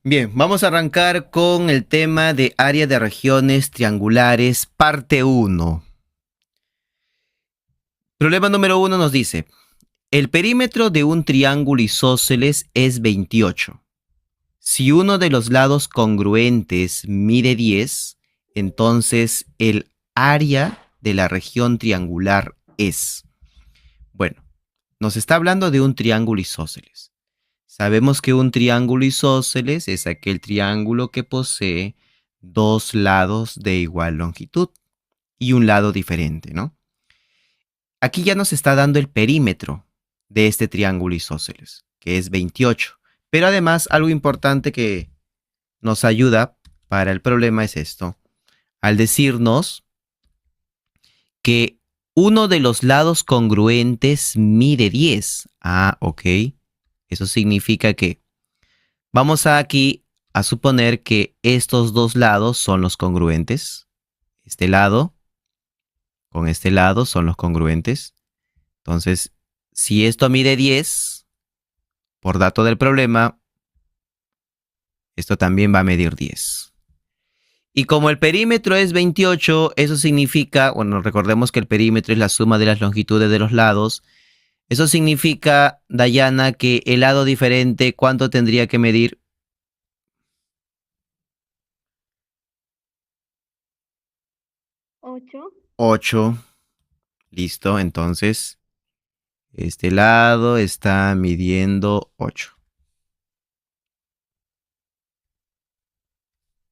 Bien, vamos a arrancar con el tema de área de regiones triangulares, parte uno. Problema número uno nos dice, el perímetro de un triángulo isósceles es 28. Si uno de los lados congruentes mide 10, entonces el área de la región triangular es. Bueno, nos está hablando de un triángulo isósceles. Sabemos que un triángulo isósceles es aquel triángulo que posee dos lados de igual longitud y un lado diferente, ¿no? Aquí ya nos está dando el perímetro de este triángulo isósceles, que es 28. Pero además, algo importante que nos ayuda para el problema es esto. Al decirnos que uno de los lados congruentes mide 10. Ah, ok. Eso significa que vamos aquí a suponer que estos dos lados son los congruentes. Este lado con este lado son los congruentes. Entonces, si esto mide 10, por dato del problema, esto también va a medir 10. Y como el perímetro es 28, eso significa, bueno, recordemos que el perímetro es la suma de las longitudes de los lados. Eso significa, Dayana, que el lado diferente, ¿cuánto tendría que medir? 8. 8. Listo, entonces este lado está midiendo 8.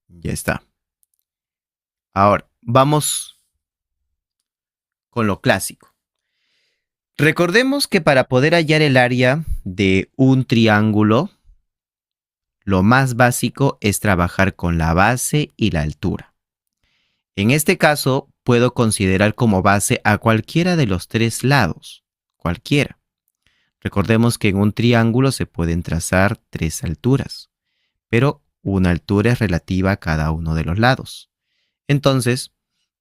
Ya está. Ahora, vamos con lo clásico. Recordemos que para poder hallar el área de un triángulo, lo más básico es trabajar con la base y la altura. En este caso, puedo considerar como base a cualquiera de los tres lados, cualquiera. Recordemos que en un triángulo se pueden trazar tres alturas, pero una altura es relativa a cada uno de los lados. Entonces,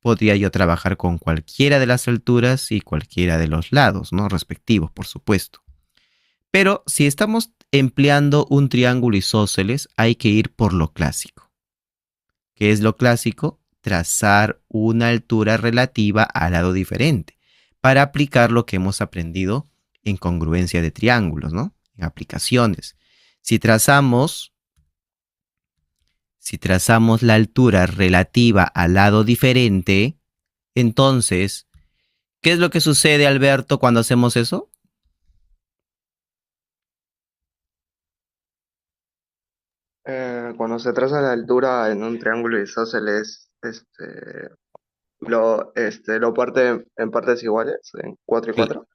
podría yo trabajar con cualquiera de las alturas y cualquiera de los lados, ¿no? Respectivos, por supuesto. Pero si estamos empleando un triángulo isósceles, hay que ir por lo clásico. ¿Qué es lo clásico? Trazar una altura relativa al lado diferente para aplicar lo que hemos aprendido en congruencia de triángulos, ¿no? En aplicaciones. Si trazamos, si trazamos la altura relativa al lado diferente, entonces, ¿qué es lo que sucede, Alberto, cuando hacemos eso? Cuando se traza la altura en un triángulo isósceles, lo parte en partes iguales, en 4 y Cl- 4.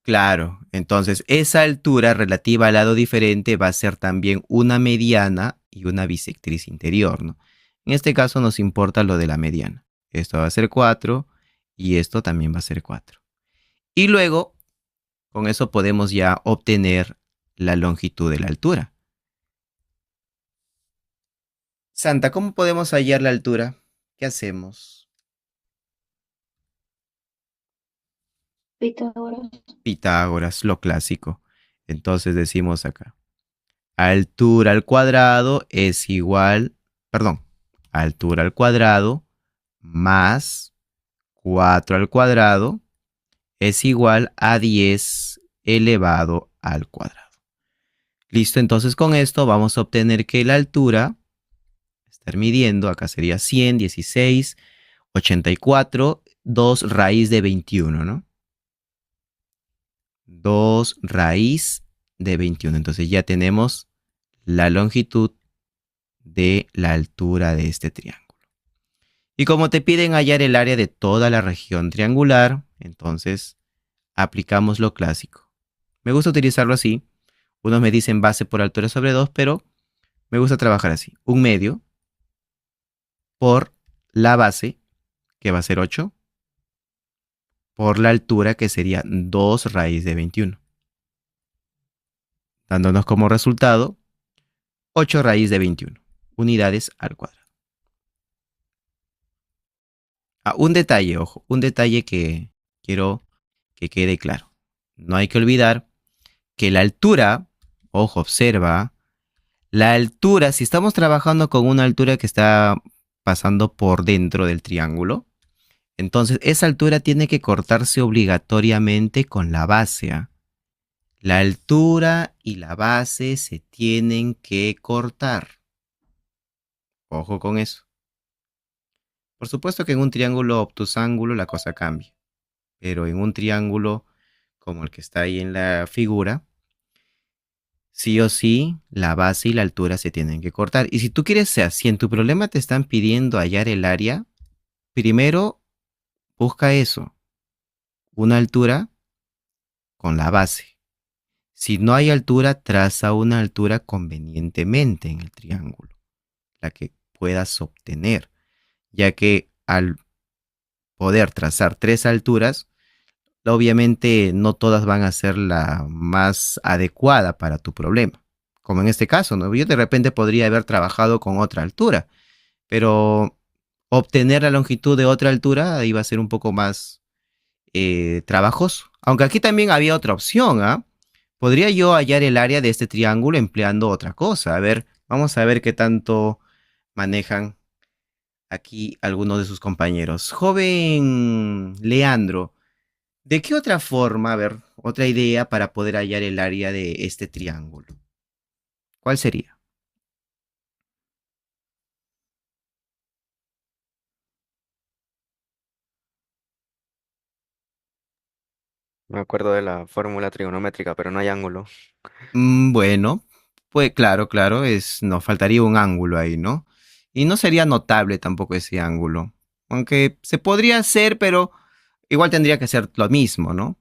claro, entonces esa altura relativa al lado diferente va a ser también una mediana y una bisectriz interior, ¿no? En este caso nos importa lo de la mediana. Esto va a ser 4 y esto también va a ser 4. Y luego, con eso podemos ya obtener la longitud de la altura. Santa, ¿cómo podemos hallar la altura? ¿Qué hacemos? Pitágoras. Pitágoras, lo clásico. Entonces decimos acá, altura al cuadrado es igual, perdón, altura al cuadrado más 4 al cuadrado es igual a 10 elevado al cuadrado. Listo, entonces con esto vamos a obtener que la altura, estar midiendo, acá sería 100, 16, 84, 2 raíz de 21, ¿no? 2 raíz de 21. Entonces ya tenemos la longitud de la altura de este triángulo. Y como te piden hallar el área de toda la región triangular, entonces aplicamos lo clásico. Me gusta utilizarlo así. Unos me dicen base por altura sobre 2, pero me gusta trabajar así. Un medio por la base, que va a ser 8, por la altura, que sería 2 raíz de 21, dándonos como resultado 8 raíz de 21 unidades al cuadrado. Ah, un detalle, ojo, un detalle que quiero que quede claro. No hay que olvidar que la altura, ojo, observa, La altura, si estamos trabajando con una altura que está pasando por dentro del triángulo, entonces esa altura tiene que cortarse obligatoriamente con la base. ¿Ah? La altura y la base se tienen que cortar. Ojo con eso. Por supuesto que en un triángulo obtusángulo la cosa cambia, pero en un triángulo como el que está ahí en la figura, sí o sí, la base y la altura se tienen que cortar. Y si tú quieres, o sea, si en tu problema te están pidiendo hallar el área, primero busca eso, una altura con la base. Si no hay altura, traza una altura convenientemente en el triángulo, la que puedas obtener, ya que al poder trazar tres alturas, obviamente no todas van a ser la más adecuada para tu problema. Como en este caso, ¿no? Yo de repente podría haber trabajado con otra altura, pero obtener la longitud de otra altura iba a ser un poco más trabajoso. Aunque aquí también había otra opción, ¿ah? Podría yo hallar el área de este triángulo empleando otra cosa. A ver, vamos a ver qué tanto manejan aquí algunos de sus compañeros. Joven Leandro, ¿de qué otra forma, a ver, otra idea para poder hallar el área de este triángulo? ¿Cuál sería? Me acuerdo de la fórmula trigonométrica, pero no hay ángulo. Bueno, pues claro, claro, nos faltaría un ángulo ahí, ¿no? Y no sería notable tampoco ese ángulo. Aunque se podría hacer, pero igual tendría que ser lo mismo, ¿no?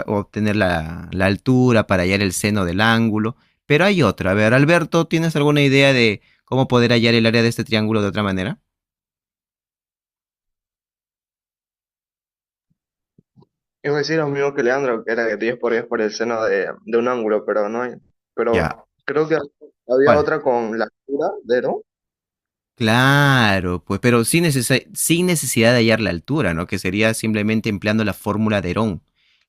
Obtener la altura para hallar el seno del ángulo. Pero hay otra. A ver, Alberto, ¿tienes alguna idea de cómo poder hallar el área de este triángulo de otra manera? Iba a decir lo mismo que Leandro, que era que 10 por 10 por el seno de un ángulo, pero no hay. Ya. Pero creo que había ¿Cuál? otra con la altura de, ¿no? Claro, pues, pero sin necesidad de hallar la altura, ¿no? Que sería simplemente empleando la fórmula de Herón.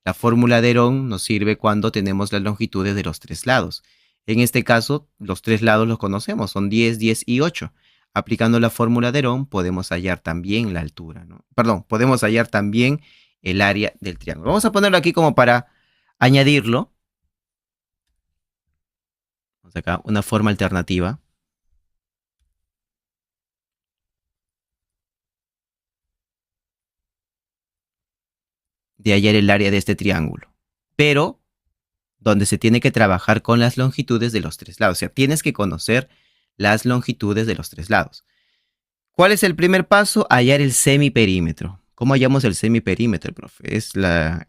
La fórmula de Herón nos sirve cuando tenemos las longitudes de los tres lados. En este caso, los tres lados los conocemos, son 10, 10 y 8. Aplicando la fórmula de Herón, podemos hallar también la altura, ¿no? Perdón, podemos hallar también el área del triángulo. Vamos a ponerlo aquí como para añadirlo. Vamos acá, una forma alternativa de hallar el área de este triángulo. Pero donde se tiene que trabajar con las longitudes de los tres lados. O sea, tienes que conocer las longitudes de los tres lados. ¿Cuál es el primer paso? Hallar el semiperímetro. ¿Cómo hallamos el semiperímetro, profe? Es la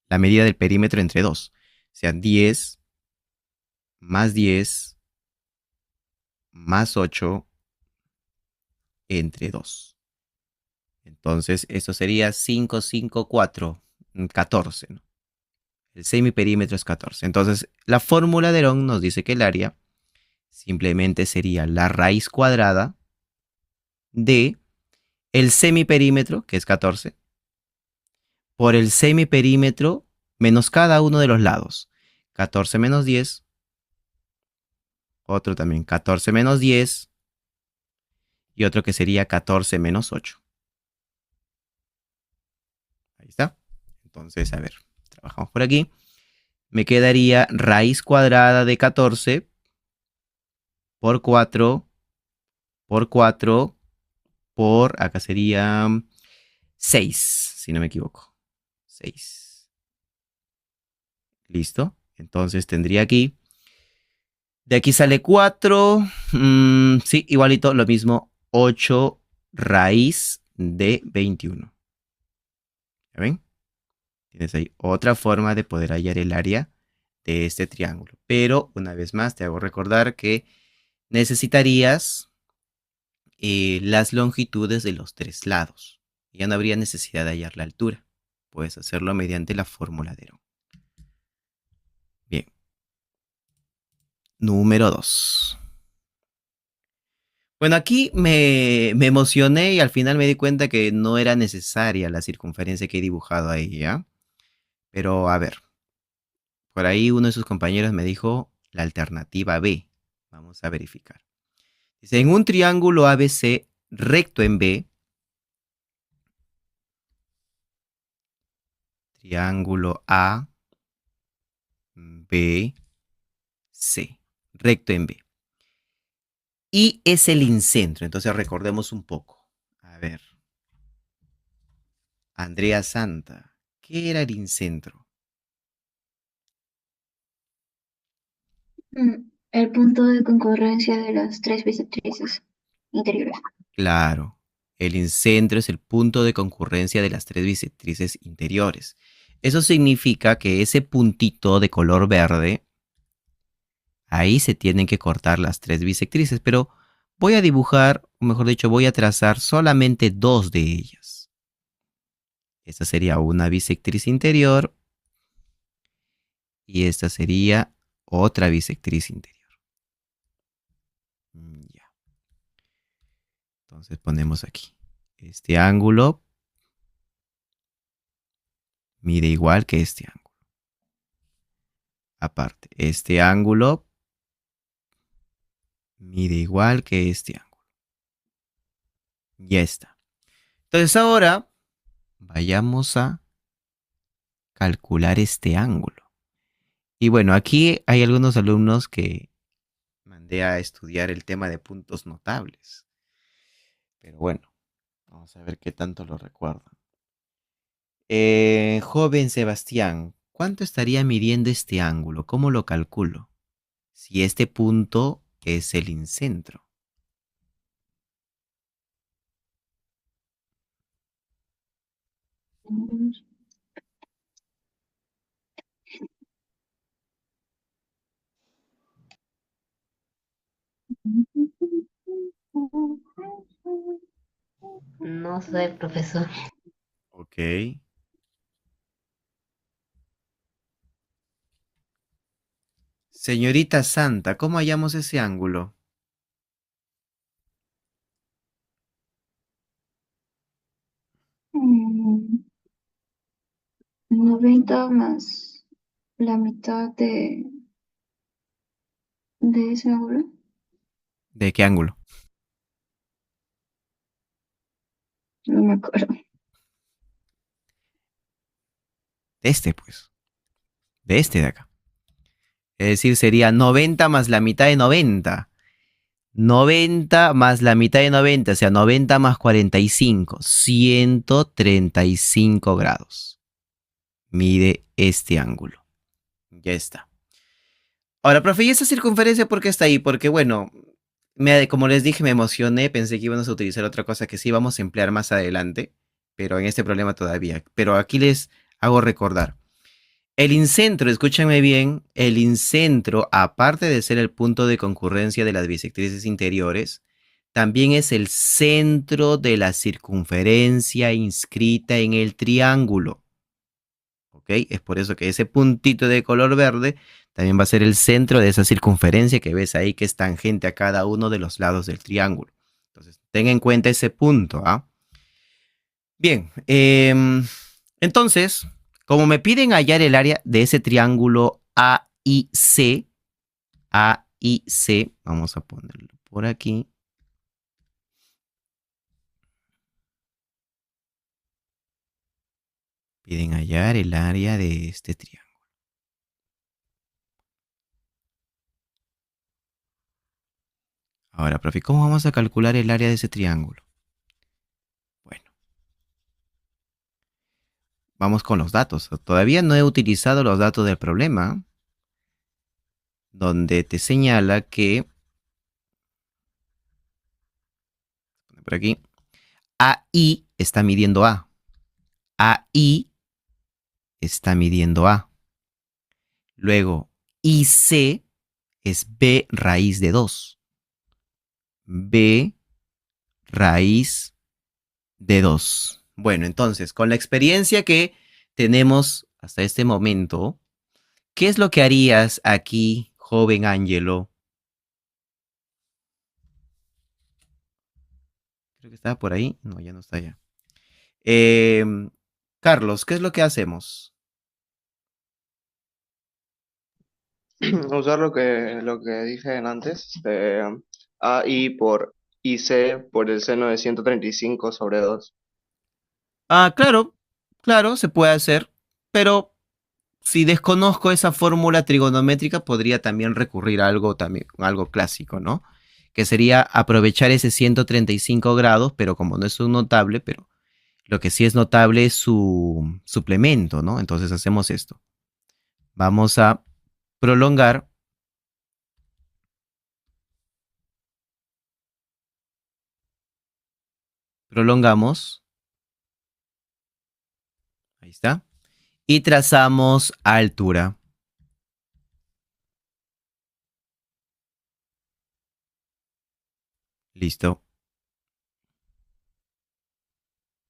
medida del perímetro entre dos. O sea, 10 más 10 más 8 entre 2. Entonces, esto sería 5, 5, 4, 14, ¿no? El semiperímetro es 14. Entonces, la fórmula de Herón nos dice que el área simplemente sería la raíz cuadrada de el semiperímetro, que es 14, por el semiperímetro menos cada uno de los lados. 14 menos 10, otro también 14 menos 10 y otro que sería 14 menos 8. Ahí está. Entonces, a ver, trabajamos por aquí. Me quedaría raíz cuadrada de 14 por 4 por 4 por, acá sería 6, si no me equivoco. 6. ¿Listo? Entonces tendría aquí. De aquí sale 4. Sí, igualito, lo mismo. 8 raíz de 21. ¿Ya ven? Tienes ahí otra forma de poder hallar el área de este triángulo. Pero una vez más te hago recordar que necesitarías las longitudes de los tres lados. Ya no habría necesidad de hallar la altura. Puedes hacerlo mediante la fórmula de Herón. Bien. Número 2. Bueno, aquí me emocioné y al final me di cuenta que no era necesaria la circunferencia que he dibujado ahí, ¿ya? Pero a ver, por ahí uno de sus compañeros me dijo, la alternativa B. Vamos a verificar. Dice, en un triángulo ABC recto en B, triángulo A, B, C, recto en B. Y es el incentro. Entonces recordemos un poco. A ver, Andrea Santa, ¿qué era el incentro? El punto de concurrencia de las tres bisectrices interiores. Claro, el incentro es el punto de concurrencia de las tres bisectrices interiores. Eso significa que ese puntito de color verde, ahí se tienen que cortar las tres bisectrices, pero voy a dibujar, o mejor dicho, voy a trazar solamente dos de ellas. Esta sería una bisectriz interior y esta sería otra bisectriz interior. Ya. Entonces ponemos aquí. Este ángulo mide igual que este ángulo. Aparte, este ángulo mide igual que este ángulo. Ya está. Entonces ahora vayamos a calcular este ángulo. Y bueno, aquí hay algunos alumnos que mandé a estudiar el tema de puntos notables. Pero bueno, vamos a ver qué tanto lo recuerdan. Joven Sebastián, ¿cuánto estaría midiendo este ángulo? ¿Cómo lo calculo? Si este punto es el incentro. No sé, profesor. Ok. Señorita Santa, ¿cómo hallamos ese ángulo? Mm, 90 más la mitad de ese ángulo. ¿De qué ángulo? No me acuerdo. De este, pues. De este de acá. Es decir, sería 90 más la mitad de 90. 90 más la mitad de 90, o sea, 90 más 45. 135 grados. Mide este ángulo. Ya está. Ahora, profe, ¿y esta circunferencia por qué está ahí? Porque, bueno, como les dije, me emocioné, pensé que íbamos a utilizar otra cosa que sí vamos a emplear más adelante, pero en este problema todavía. Pero aquí les hago recordar. El incentro, escúchame bien, el incentro, aparte de ser el punto de concurrencia de las bisectrices interiores, también es el centro de la circunferencia inscrita en el triángulo. ¿Ok? Es por eso que ese puntito de color verde también va a ser el centro de esa circunferencia que ves ahí, que es tangente a cada uno de los lados del triángulo. Entonces, ten en cuenta ese punto, ¿ah? Bien, entonces, como me piden hallar el área de ese triángulo AIC, vamos a ponerlo por aquí. Piden hallar el área de este triángulo. Ahora, profe, ¿cómo vamos a calcular el área de ese triángulo? Bueno, vamos con los datos. Todavía no he utilizado los datos del problema, donde te señala que, por aquí, AI está midiendo A. AI está midiendo A. Luego, IC es B raíz de 2. B raíz de 2. Bueno, entonces, con la experiencia que tenemos hasta este momento, ¿qué es lo que harías aquí, joven Ángelo? Creo que estaba por ahí. No, ya no está allá. Carlos, ¿qué es lo que hacemos? usar lo que dije antes, AI por IC por el seno de 135/2. Ah, claro, claro, se puede hacer, pero si desconozco esa fórmula trigonométrica, podría también recurrir a algo clásico, ¿no? Que sería aprovechar ese 135 grados, pero como no es un notable, pero lo que sí es notable es su suplemento, ¿no? Entonces hacemos esto. Vamos a prolongar, prolongamos, ahí está, y trazamos altura. Listo.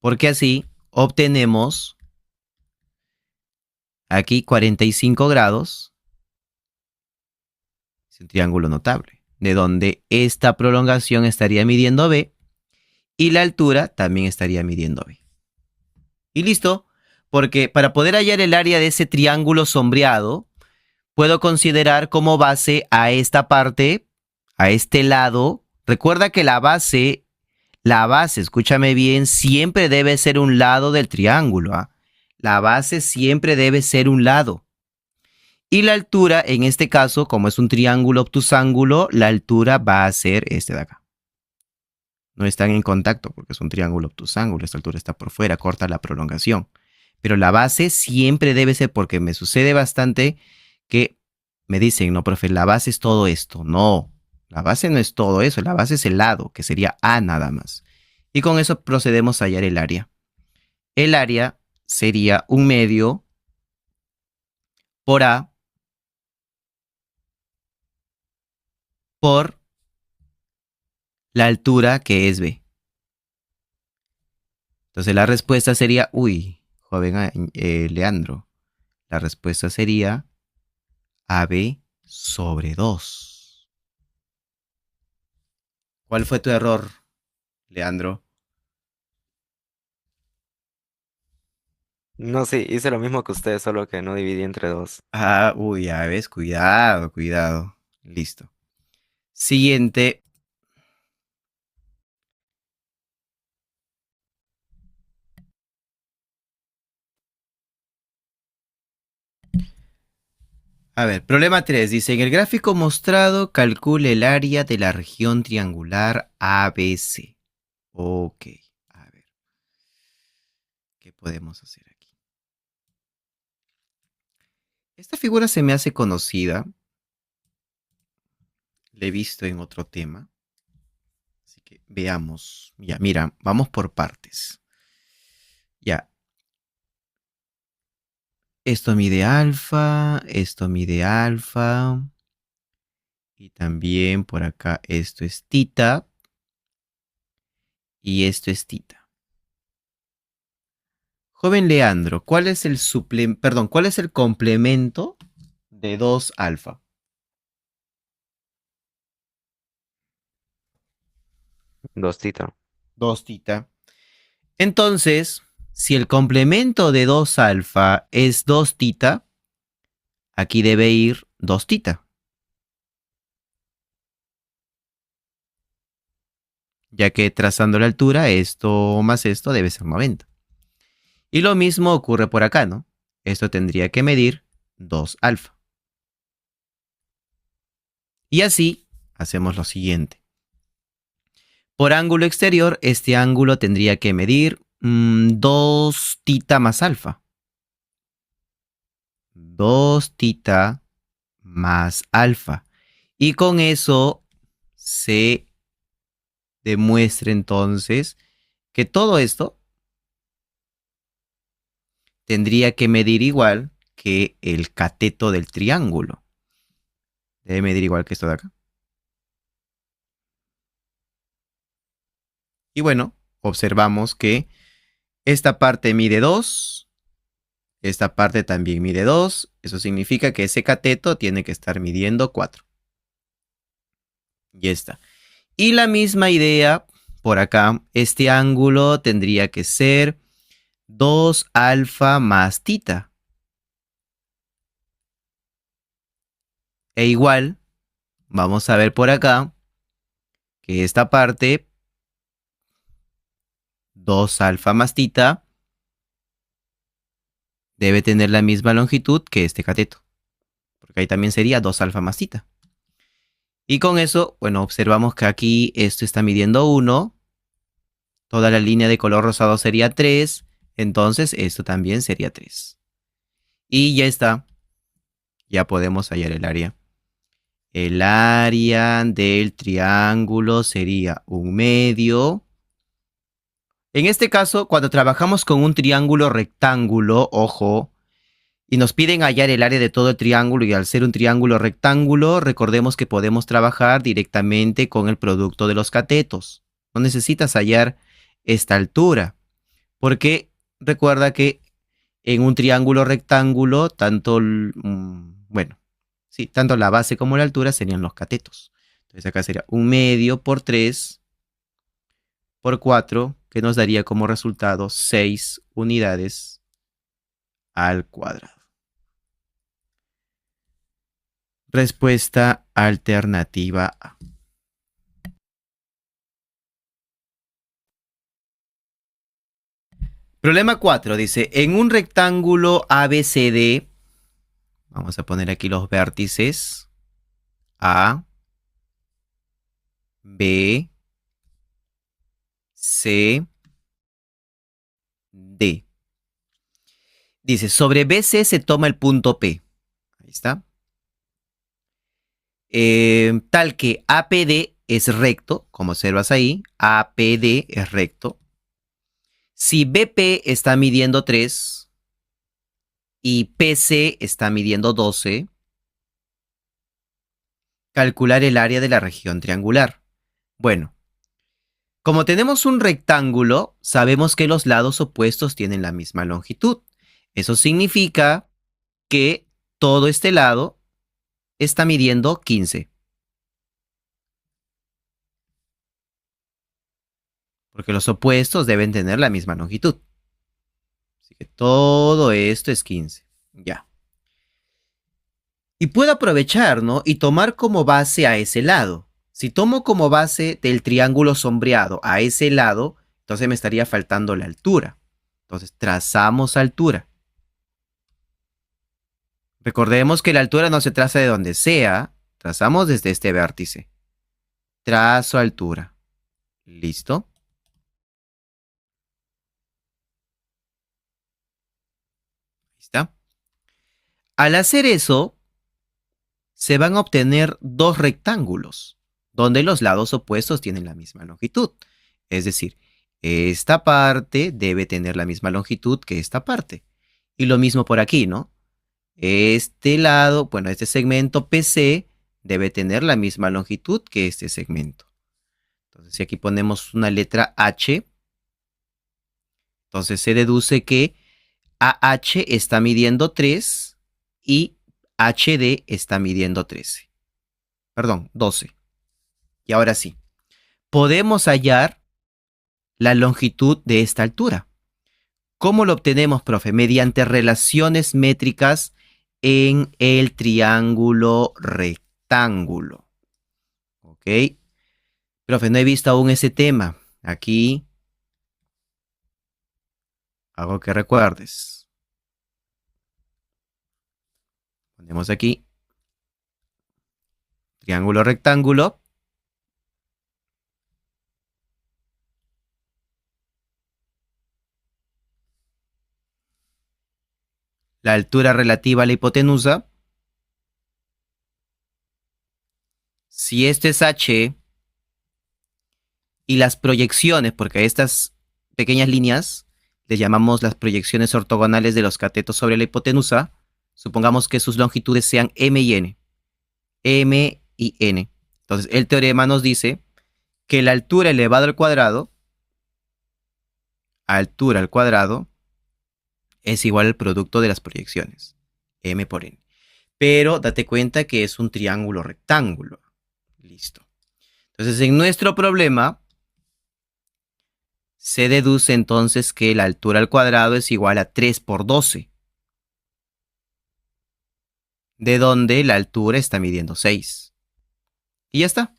Porque así obtenemos aquí 45 grados, es un triángulo notable, de donde esta prolongación estaría midiendo B y la altura también estaría midiendo B. Y listo, porque para poder hallar el área de ese triángulo sombreado, puedo considerar como base a esta parte, a este lado. Recuerda que la base, escúchame bien, siempre debe ser un lado del triángulo, ¿ah? La base siempre debe ser un lado. Y la altura, en este caso, como es un triángulo obtusángulo, la altura va a ser este de acá. No están en contacto porque es un triángulo obtusángulo. Esta altura está por fuera, corta la prolongación. Pero la base siempre debe ser, porque me sucede bastante que me dicen, no, profe, la base es todo esto. No, la base no es todo eso. La base es el lado, que sería A nada más. Y con eso procedemos a hallar el área. El área sería un medio por A por la altura que es B. Entonces la respuesta sería, uy, joven Leandro, la respuesta sería AB sobre 2. ¿Cuál fue tu error, Leandro? No, sí, hice lo mismo que usted, solo que no dividí entre dos. Ah, uy, ya ves, cuidado, cuidado. Listo. Siguiente. A ver, problema 3. Dice, en el gráfico mostrado, calcule el área de la región triangular ABC. Ok, a ver, ¿qué podemos hacer aquí? Esta figura se me hace conocida. La he visto en otro tema. Así que veamos. Ya, mira, vamos por partes. Ya. Esto mide alfa, esto mide alfa. Y también por acá esto es tita. Y esto es tita. Joven Leandro, ¿cuál es el ¿cuál es el complemento de 2 alfa? 2 tita. 2 tita. Entonces, si el complemento de 2 alfa es 2 tita, aquí debe ir 2 tita, ya que trazando la altura, esto más esto debe ser 90. Y lo mismo ocurre por acá, ¿no? Esto tendría que medir 2 alfa. Y así hacemos lo siguiente. Por ángulo exterior, este ángulo tendría que medir 2 tita más alfa. 2 tita más alfa. Y con eso se demuestra entonces que todo esto tendría que medir igual que el cateto del triángulo. Debe medir igual que esto de acá. Y bueno, observamos que esta parte mide 2, esta parte también mide 2. Eso significa que ese cateto tiene que estar midiendo 4. Y está. Y la misma idea por acá, este ángulo tendría que ser 2 alfa más tita. E igual, vamos a ver por acá que esta parte, 2 alfa más tita, debe tener la misma longitud que este cateto. Porque ahí también sería 2 alfa más tita. Y con eso, bueno, observamos que aquí esto está midiendo 1. Toda la línea de color rosado sería 3. Entonces esto también sería 3. Y ya está. Ya podemos hallar el área. El área del triángulo sería 1/2. En este caso, cuando trabajamos con un triángulo rectángulo, ojo, y nos piden hallar el área de todo el triángulo, y al ser un triángulo rectángulo, recordemos que podemos trabajar directamente con el producto de los catetos. No necesitas hallar esta altura, porque recuerda que en un triángulo rectángulo, bueno, sí, tanto la base como la altura serían los catetos. Entonces acá sería 1/2 por 3 por 4, que nos daría como resultado 6 unidades al cuadrado. Respuesta alternativa A. Problema 4 dice, en un rectángulo ABCD, vamos a poner aquí los vértices A, B, C, D. Dice, sobre BC se toma el punto P. Ahí está. Tal que APD es recto, como observas ahí, APD es recto. Si BP está midiendo 3 y PC está midiendo 12, calcular el área de la región triangular. Bueno, como tenemos un rectángulo, sabemos que los lados opuestos tienen la misma longitud. Eso significa que todo este lado está midiendo 15. Porque los opuestos deben tener la misma longitud. Así que todo esto es 15. Ya. Y puedo aprovechar, ¿no? Y tomar como base a ese lado. Si tomo como base del triángulo sombreado a ese lado, entonces me estaría faltando la altura. Entonces trazamos altura. Recordemos que la altura no se traza de donde sea. Trazamos desde este vértice. Trazo altura. ¿Listo? Ahí está. Al hacer eso, se van a obtener dos rectángulos, donde los lados opuestos tienen la misma longitud. Es decir, esta parte debe tener la misma longitud que esta parte. Y lo mismo por aquí, ¿no? Este lado, bueno, este segmento PC debe tener la misma longitud que este segmento. Entonces, si aquí ponemos una letra H, entonces se deduce que AH está midiendo 3 y HD está midiendo 13. Perdón, 12. Y ahora sí, podemos hallar la longitud de esta altura. ¿Cómo lo obtenemos, profe? Mediante relaciones métricas en el triángulo rectángulo. ¿Ok? Profe, no he visto aún ese tema. Aquí hago que recuerdes. Ponemos aquí triángulo rectángulo. La altura relativa a la hipotenusa. Si esto es H y las proyecciones, porque a estas pequeñas líneas les llamamos las proyecciones ortogonales de los catetos sobre la hipotenusa, supongamos que sus longitudes sean M y N. M y N. Entonces, el teorema nos dice que la altura elevado al cuadrado, es igual al producto de las proyecciones, M por N. Pero date cuenta que es un triángulo rectángulo. Listo. Entonces, en nuestro problema, se deduce entonces que la altura al cuadrado es igual a 3 por 12. de donde la altura está midiendo 6. Y ya está.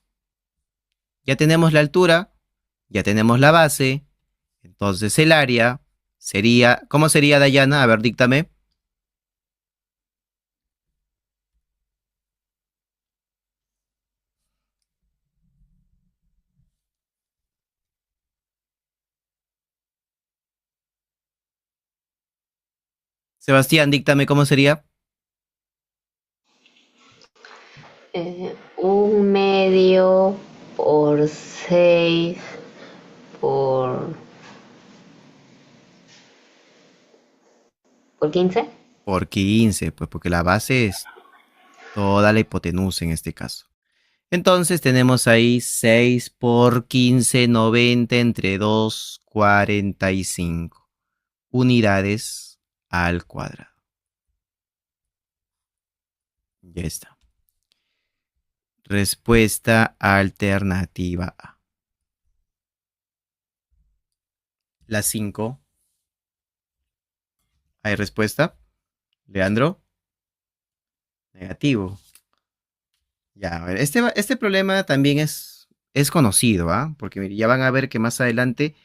Ya tenemos la altura, ya tenemos la base. Entonces el área sería, ¿cómo sería, Dayana? A ver, díctame. Sebastián, díctame cómo sería. 1/2 por 6 por 15. Por 15, pues porque la base es toda la hipotenusa en este caso. Entonces tenemos ahí 6 por 15, 90 entre 2, 45 unidades al cuadrado. Ya está. Respuesta alternativa A. La 5. ¿Hay respuesta? Leandro. Negativo. Ya, a ver, este problema también es conocido, ¿ah? Porque mire, ya van a ver que más adelante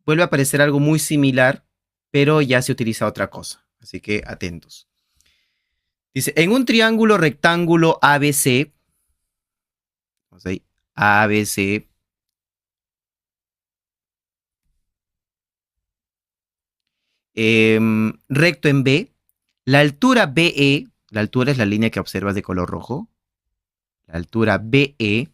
vuelve a aparecer algo muy similar, pero ya se utiliza otra cosa. Así que atentos. Dice, en un triángulo rectángulo ABC, vamos ahí, ABC, recto en B, la altura BE, la altura es la línea que observas de color rojo, la altura BE,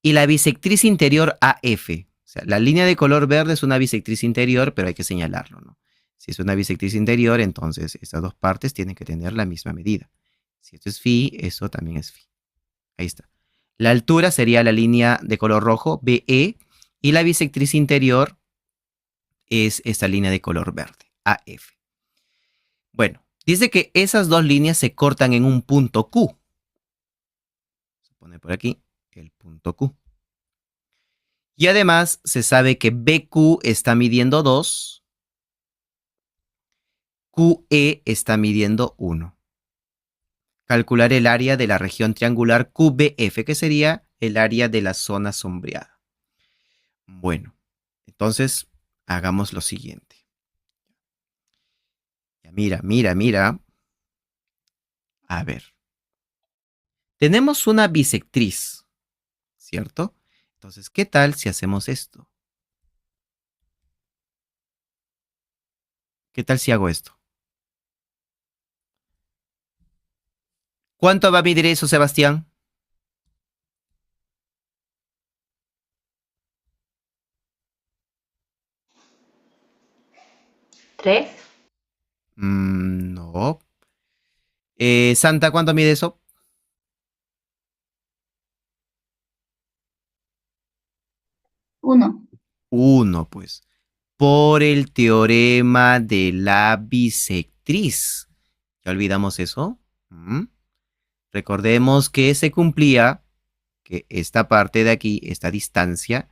y la bisectriz interior AF. O sea, la línea de color verde es una bisectriz interior, pero hay que señalarlo, ¿no? Si es una bisectriz interior, entonces estas dos partes tienen que tener la misma medida. Si esto es phi, eso también es phi. Ahí está. La altura sería la línea de color rojo, BE, y la bisectriz interior es esta línea de color verde, AF. Bueno, dice que esas dos líneas se cortan en un punto Q. Se pone por aquí el punto Q. Y además se sabe que BQ está midiendo 2, QE está midiendo 1. Calcular el área de la región triangular QBF, que sería el área de la zona sombreada. Bueno, entonces hagamos lo siguiente. Mira. A ver. Tenemos una bisectriz, ¿cierto? Entonces, ¿qué tal si hacemos esto? ¿Qué tal si hago esto? ¿Cuánto va a medir eso, Sebastián? ¿3? No. Santa, ¿cuánto mide eso? 1. 1, pues. Por el teorema de la bisectriz. ¿Ya olvidamos eso? Recordemos que se cumplía que esta parte de aquí, esta distancia,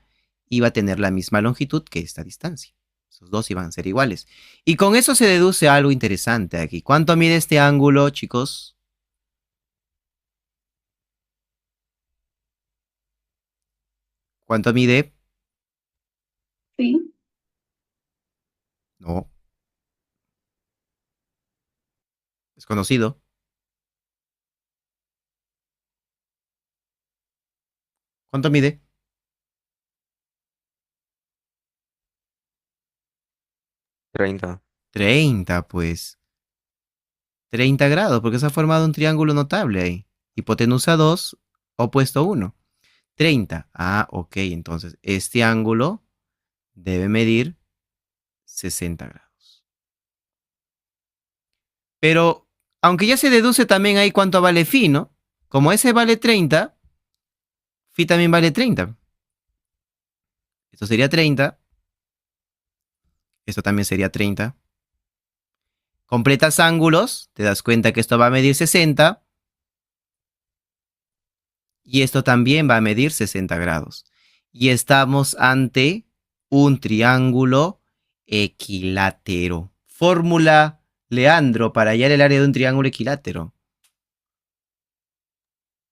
iba a tener la misma longitud que esta distancia. Esos dos iban a ser iguales. Y con eso se deduce algo interesante aquí. ¿Cuánto mide este ángulo, chicos? ¿Cuánto mide? Sí. No, es conocido. ¿Cuánto mide? 30. 30, pues. 30 grados, porque se ha formado un triángulo notable ahí. Hipotenusa 2, opuesto 1. 30. Ah, ok, entonces este ángulo debe medir 60 grados. Pero, aunque ya se deduce también ahí cuánto vale phi, ¿no? Como ese vale 30, phi también vale 30. Esto sería 30. Esto también sería 30. Completas ángulos, te das cuenta que esto va a medir 60. Y esto también va a medir 60 grados. Y estamos ante un triángulo equilátero. Fórmula, Leandro, para hallar el área de un triángulo equilátero.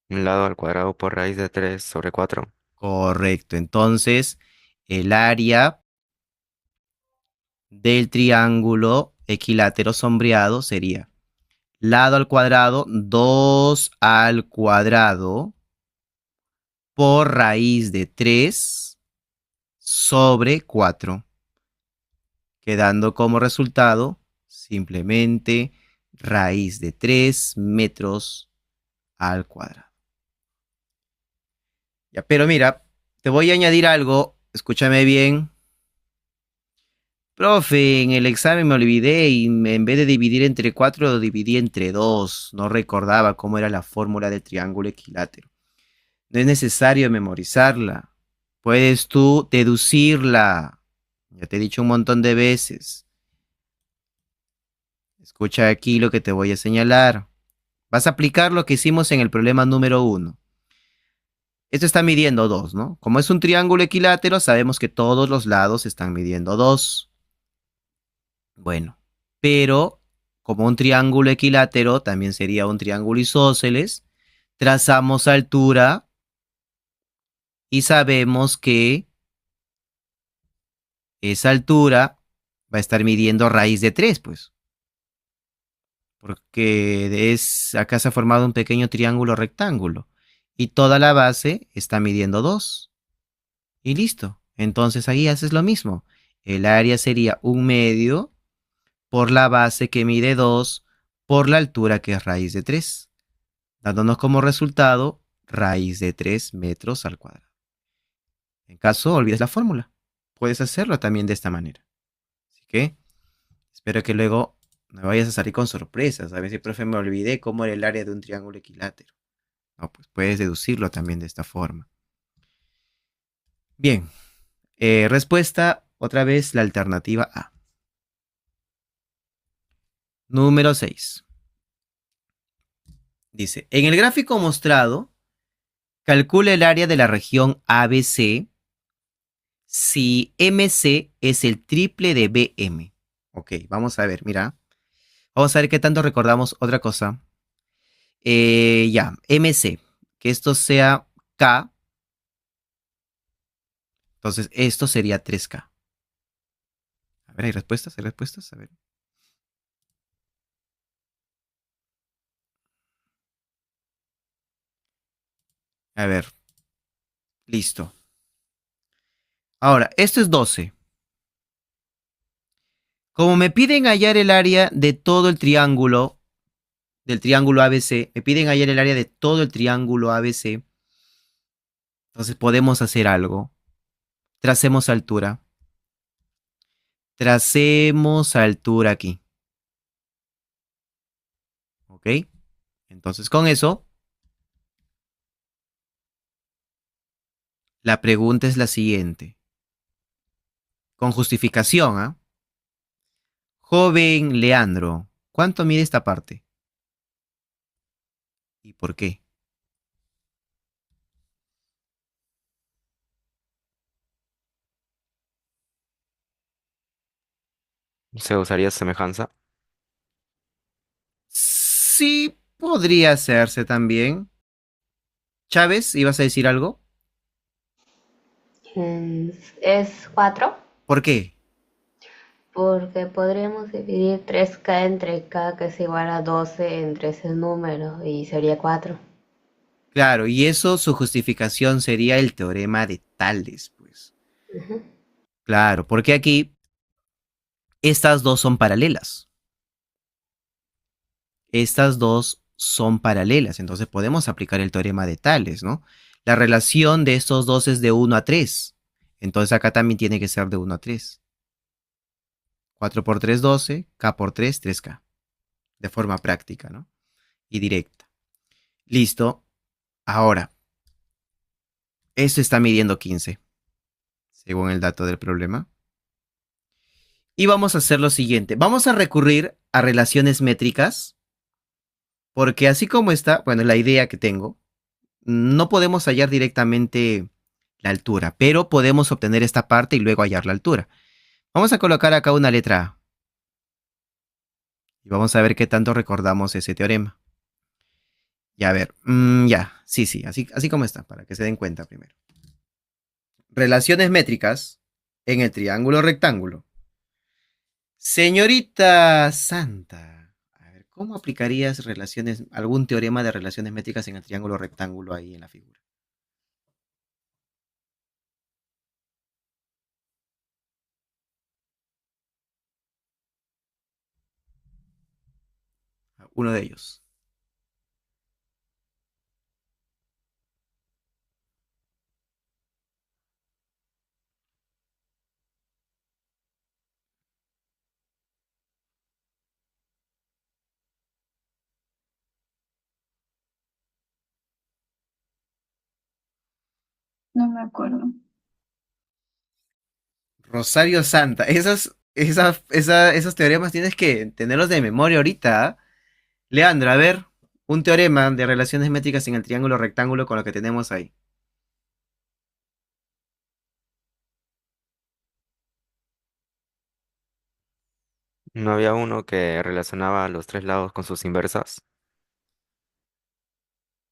Un lado al cuadrado por raíz de 3 sobre 4. Correcto. Entonces, el área del triángulo equilátero sombreado sería lado al cuadrado, 2 al cuadrado por raíz de 3 sobre 4, quedando como resultado simplemente raíz de 3 metros al cuadrado. Ya, pero mira, te voy a añadir algo, escúchame bien. Profe, en el examen me olvidé y en vez de dividir entre 4 lo dividí entre 2. No recordaba cómo era la fórmula del triángulo equilátero. No es necesario memorizarla. Puedes tú deducirla. Ya te he dicho un montón de veces. Escucha aquí lo que te voy a señalar. Vas a aplicar lo que hicimos en el problema número 1. Esto está midiendo 2, ¿no? Como es un triángulo equilátero, sabemos que todos los lados están midiendo 2. Bueno, pero como un triángulo equilátero también sería un triángulo isósceles, trazamos altura y sabemos que esa altura va a estar midiendo raíz de 3, pues. Porque acá se ha formado un pequeño triángulo rectángulo. Y toda la base está midiendo 2. Y listo. Entonces ahí haces lo mismo. El área sería 1/2 por la base que mide 2 por la altura que es raíz de 3. Dándonos como resultado raíz de 3 metros al cuadrado. En caso olvides la fórmula, puedes hacerlo también de esta manera. Así que espero que luego no vayas a salir con sorpresas. A ver si, profe, me olvidé cómo era el área de un triángulo equilátero. No, pues puedes deducirlo también de esta forma. Bien, respuesta, otra vez la alternativa A. Número 6. Dice, en el gráfico mostrado, calcula el área de la región ABC si MC es el triple de BM. Ok, vamos a ver, mira. Vamos a ver qué tanto recordamos otra cosa. Ya, MC. Que esto sea K. Entonces, esto sería 3K. A ver, ¿hay respuestas? ¿Hay respuestas? A ver. A ver. Listo. Ahora, esto es 12. Como me piden hallar el área de todo el triángulo, del triángulo ABC, me piden hallar el área de todo el triángulo ABC, entonces podemos hacer algo. Tracemos altura. Tracemos altura aquí. ¿Ok? Entonces con eso, la pregunta es la siguiente. Con justificación, ¿ah? Joven Leandro, ¿cuánto mide esta parte? ¿Y por qué? ¿Se usaría semejanza? Sí, podría hacerse también. Chávez, ¿ibas a decir algo? Es 4, ¿Por qué? porque podríamos dividir 3K entre K, que es igual a 12 entre ese número, y sería 4. Claro, y eso, su justificación sería el teorema de Tales, pues. Claro, porque aquí estas dos son paralelas. Estas dos son paralelas, entonces podemos aplicar el teorema de Tales, ¿no? La relación de estos dos es de 1 a 3. Entonces acá también tiene que ser de 1 a 3. 4 por 3, 12. K por 3, 3K. De forma práctica, ¿no? Y directa. Listo. Ahora, esto está midiendo 15, según el dato del problema. Y vamos a hacer lo siguiente. Vamos a recurrir a relaciones métricas, porque así como está, bueno, la idea que tengo, no podemos hallar directamente la altura, pero podemos obtener esta parte y luego hallar la altura. Vamos a colocar acá una letra A. Y vamos a ver qué tanto recordamos ese teorema. Ya, a ver, ya. Sí, así como está, para que se den cuenta primero. Relaciones métricas en el triángulo rectángulo. Señorita Santa, a ver, ¿cómo aplicarías algún teorema de relaciones métricas en el triángulo rectángulo ahí en la figura? Uno de ellos. No me acuerdo. Rosario Santa, esos teoremas tienes que tenerlos de memoria ahorita. ¿Ah? Leandro, a ver, un teorema de relaciones métricas en el triángulo rectángulo con lo que tenemos ahí. ¿No había uno que relacionaba los tres lados con sus inversas?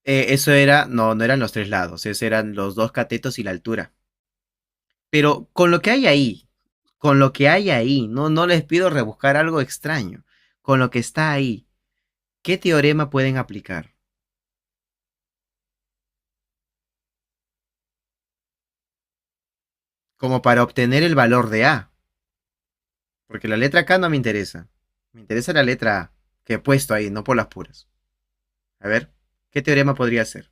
Eso era, no eran los tres lados, esos eran los dos catetos y la altura. Pero con lo que hay ahí, no les pido rebuscar algo extraño. Con lo que está ahí, ¿qué teorema pueden aplicar? Como para obtener el valor de A. Porque la letra K no me interesa. Me interesa la letra A, que he puesto ahí, no por las puras. A ver, ¿qué teorema podría ser?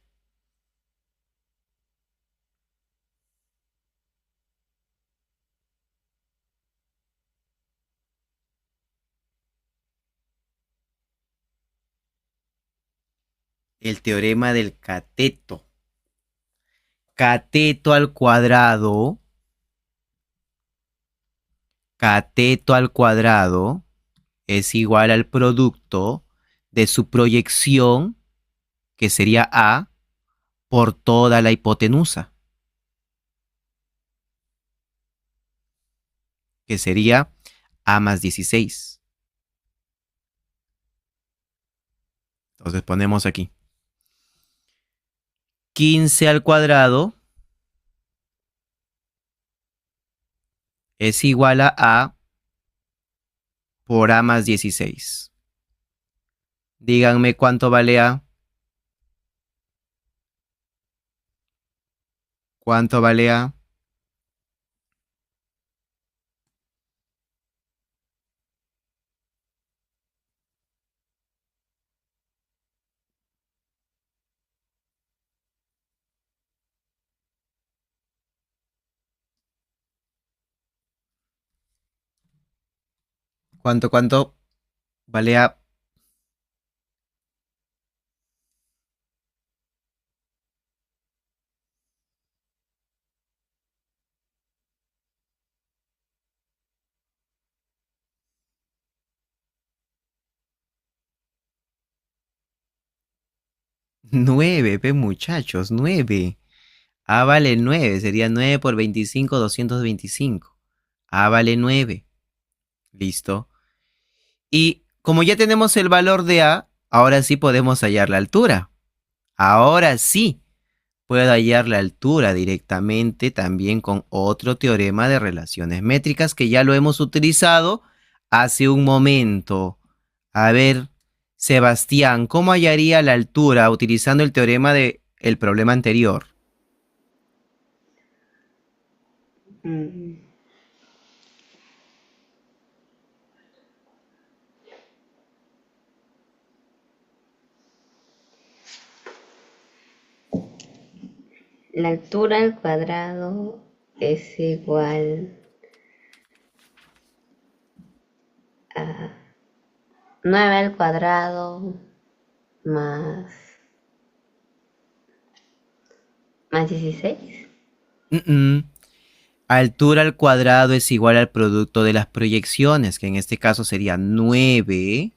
El teorema del cateto. Cateto al cuadrado. Cateto al cuadrado es igual al producto de su proyección, que sería A, por toda la hipotenusa, que sería A más 16. Entonces ponemos aquí 15 al cuadrado es igual a A por A más 16. Díganme cuánto vale A. ¿Cuánto vale A? ¿Cuánto vale A? 9, ve muchachos, 9. A vale 9, sería 9 por 25, 225. A vale 9. Listo. Y como ya tenemos el valor de A, ahora sí podemos hallar la altura. Ahora sí puedo hallar la altura directamente también con otro teorema de relaciones métricas que ya lo hemos utilizado hace un momento. A ver, Sebastián, ¿cómo hallaría la altura utilizando el teorema del problema anterior? Mm, La altura al cuadrado es igual a 9 al cuadrado más, más 16. Mm, mm. Altura al cuadrado es igual al producto de las proyecciones, que en este caso sería 9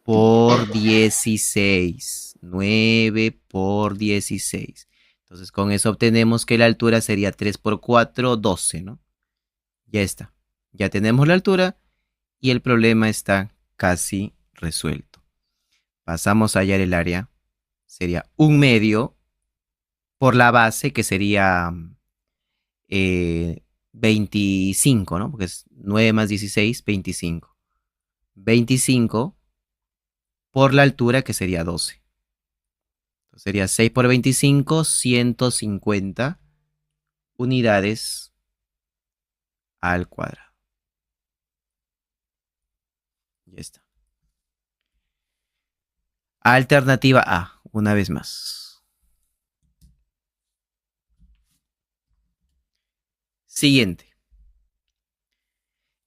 por 16. 9 por 16. Entonces con eso obtenemos que la altura sería 3 por 4, 12, ¿no? Ya está. Ya tenemos la altura y el problema está casi resuelto. Pasamos a hallar el área. Sería 1 medio por la base, que sería 25, ¿no? Porque es 9 más 16, 25. 25 por la altura, que sería 12. Entonces sería 6 por 25, 150 unidades al cuadrado. Ya está. Alternativa A, una vez más. Siguiente.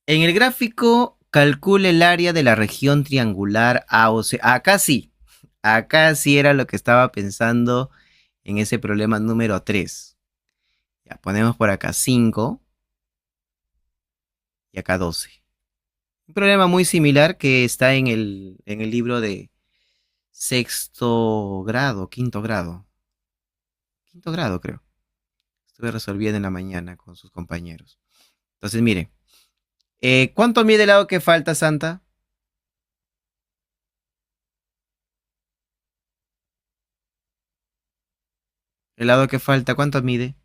En el gráfico, calcule el área de la región triangular AOC. Acá sí era lo que estaba pensando en ese problema número 3. Ya ponemos por acá 5 y acá 12. Un problema muy similar que está en el libro de sexto grado, quinto grado. Quinto grado, creo. Estuve resolviendo en la mañana con sus compañeros. Entonces, mire. ¿Cuánto mide el lado que falta, Santa? El lado que falta, ¿cuánto mide?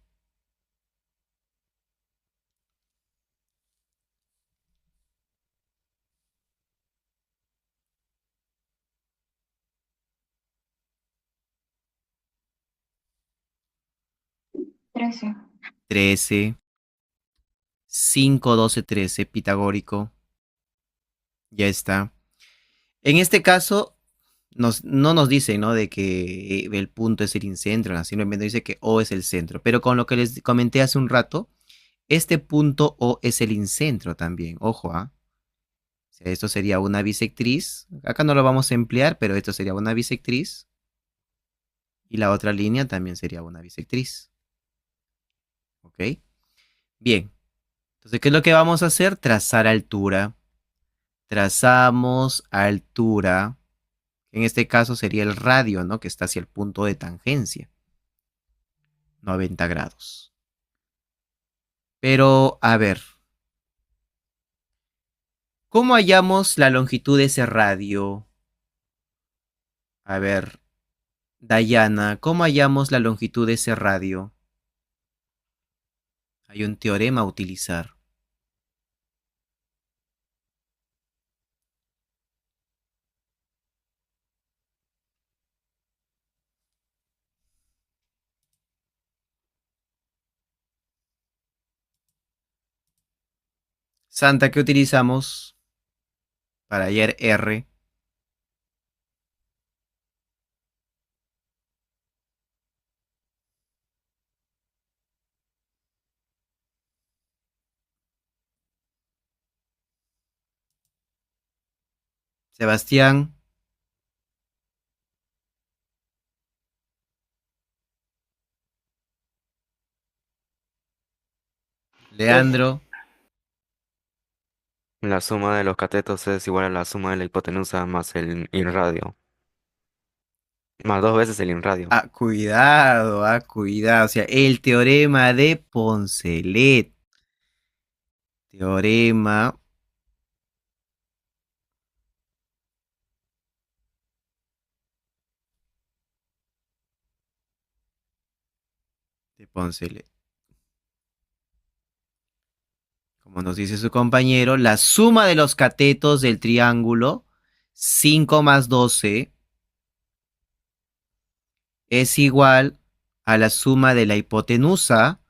13. 13. 5, 12, 13. Pitagórico. Ya está. En este caso, no nos dice, ¿no? De que el punto es el incentro, ¿no? Simplemente dice que O es el centro. Pero con lo que les comenté hace un rato, este punto O es el incentro también. Ojo, ¿ah? O sea, esto sería una bisectriz. Acá no lo vamos a emplear, pero esto sería una bisectriz. Y la otra línea también sería una bisectriz. ¿Ok? Bien. Entonces, ¿qué es lo que vamos a hacer? Trazar altura. Trazamos altura. En este caso sería el radio, ¿no? Que está hacia el punto de tangencia. 90 grados. Pero, a ver. ¿Cómo hallamos la longitud de ese radio? A ver, Dayana, ¿cómo hallamos la longitud de ese radio? Hay un teorema a utilizar. Santa, ¿qué utilizamos para hallar R? Sebastián, Leandro. La suma de los catetos es igual a la suma de la hipotenusa más el irradio. Más dos veces el irradio. Cuidado. O sea, el teorema de Poncelet. Teorema de Poncelet. Como nos dice su compañero, la suma de los catetos del triángulo 5 más 12 es igual a la suma de la hipotenusa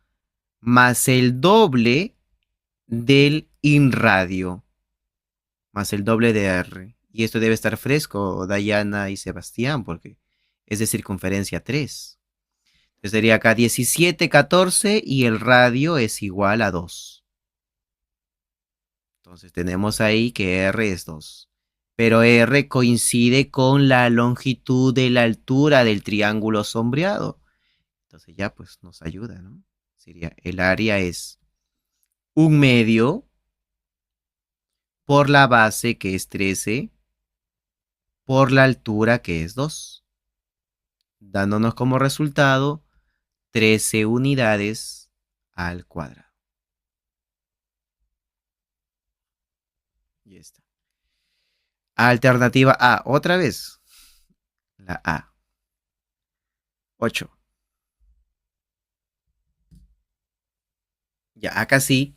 más el doble del inradio, más el doble de R. Y esto debe estar fresco, Dayana y Sebastián, porque es de circunferencia 3. Entonces sería acá 17, 14 y el radio es igual a 2. Entonces tenemos ahí que R es 2. Pero R coincide con la longitud de la altura del triángulo sombreado. Entonces ya pues nos ayuda, ¿no? Sería el área es 1/2 por la base que es 13 por la altura que es 2, dándonos como resultado 13 unidades al cuadrado. Y está. Alternativa A, otra vez. La A. 8. Ya, acá sí.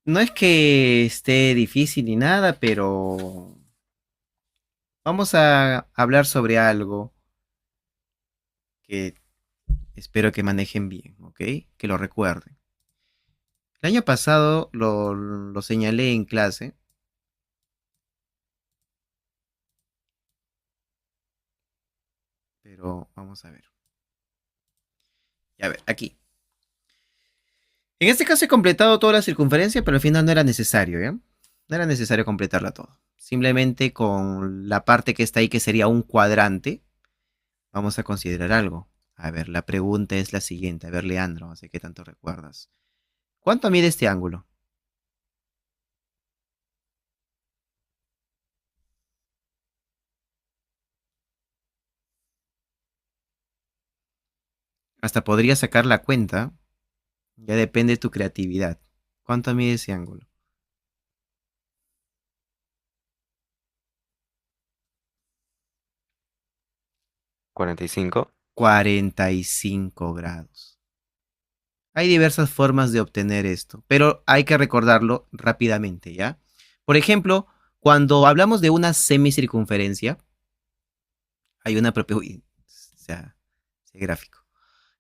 No es que esté difícil ni nada, pero vamos a hablar sobre algo que espero que manejen bien, ¿ok? Que lo recuerden. El año pasado lo señalé en clase, pero vamos a ver. Ya ver, aquí. En este caso he completado toda la circunferencia, pero al final no era necesario, ¿ya? No era necesario completarla todo. Simplemente con la parte que está ahí, que sería un cuadrante, vamos a considerar algo. A ver, la pregunta es la siguiente. A ver, Leandro, no sé qué tanto recuerdas. ¿Cuánto mide este ángulo? Hasta podría sacar la cuenta. Ya depende de tu creatividad. ¿Cuánto mide ese ángulo? 45. 45 grados. Hay diversas formas de obtener esto, pero hay que recordarlo rápidamente, ¿ya? Por ejemplo, cuando hablamos de una semicircunferencia, hay una propia... Uy, o sea, ese gráfico.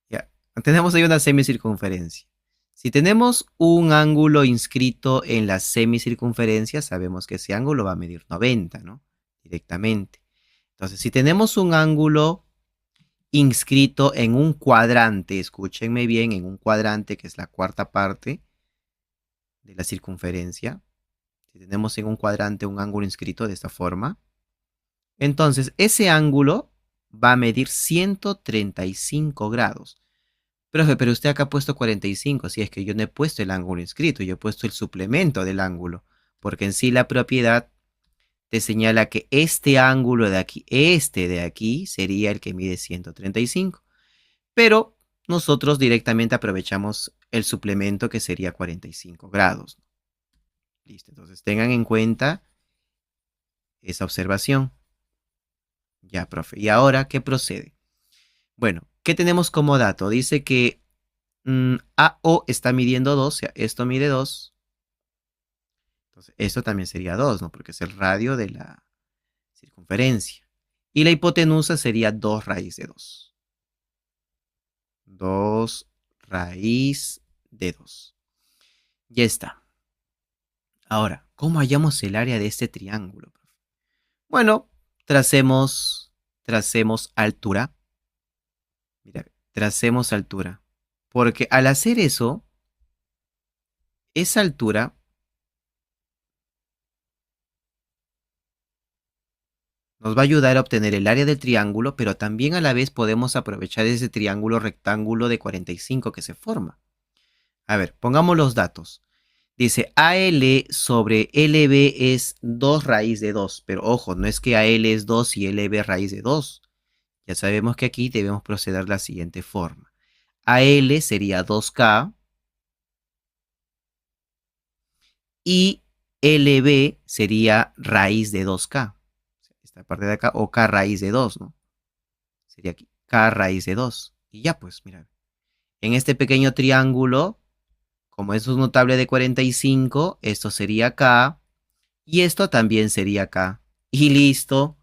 Ya, tenemos ahí una semicircunferencia. Si tenemos un ángulo inscrito en la semicircunferencia, sabemos que ese ángulo va a medir 90, ¿no? Directamente. Entonces, si tenemos un ángulo inscrito en un cuadrante, escúchenme bien, en un cuadrante que es la cuarta parte de la circunferencia, si tenemos en un cuadrante un ángulo inscrito de esta forma, entonces ese ángulo va a medir 135 grados. Profe, pero usted acá ha puesto 45, si es que yo no he puesto el ángulo inscrito, yo he puesto el suplemento del ángulo, porque en sí la propiedad te señala que este ángulo de aquí, este de aquí, sería el que mide 135. Pero nosotros directamente aprovechamos el suplemento que sería 45 grados. Listo, entonces tengan en cuenta esa observación. Ya, profe. ¿Y ahora qué procede? Bueno, ¿qué tenemos como dato? Dice que AO está midiendo 2, o sea, esto mide 2. Entonces, esto también sería 2, ¿no? Porque es el radio de la circunferencia. Y la hipotenusa sería 2 raíz de 2. 2 raíz de 2. Ya está. Ahora, ¿cómo hallamos el área de este triángulo, profe? Bueno, tracemos altura. Mira, tracemos altura. Porque al hacer eso, esa altura nos va a ayudar a obtener el área del triángulo, pero también a la vez podemos aprovechar ese triángulo rectángulo de 45 que se forma. A ver, pongamos los datos. Dice AL sobre LB es 2 raíz de 2, pero ojo, no es que AL es 2 y LB raíz de 2. Ya sabemos que aquí debemos proceder de la siguiente forma. AL sería 2K y LB sería raíz de 2K. Esta parte de acá, o K raíz de 2, ¿no? Sería aquí, K raíz de 2. Y ya pues, mira, en este pequeño triángulo, como es un notable de 45, esto sería K y esto también sería K. Y listo.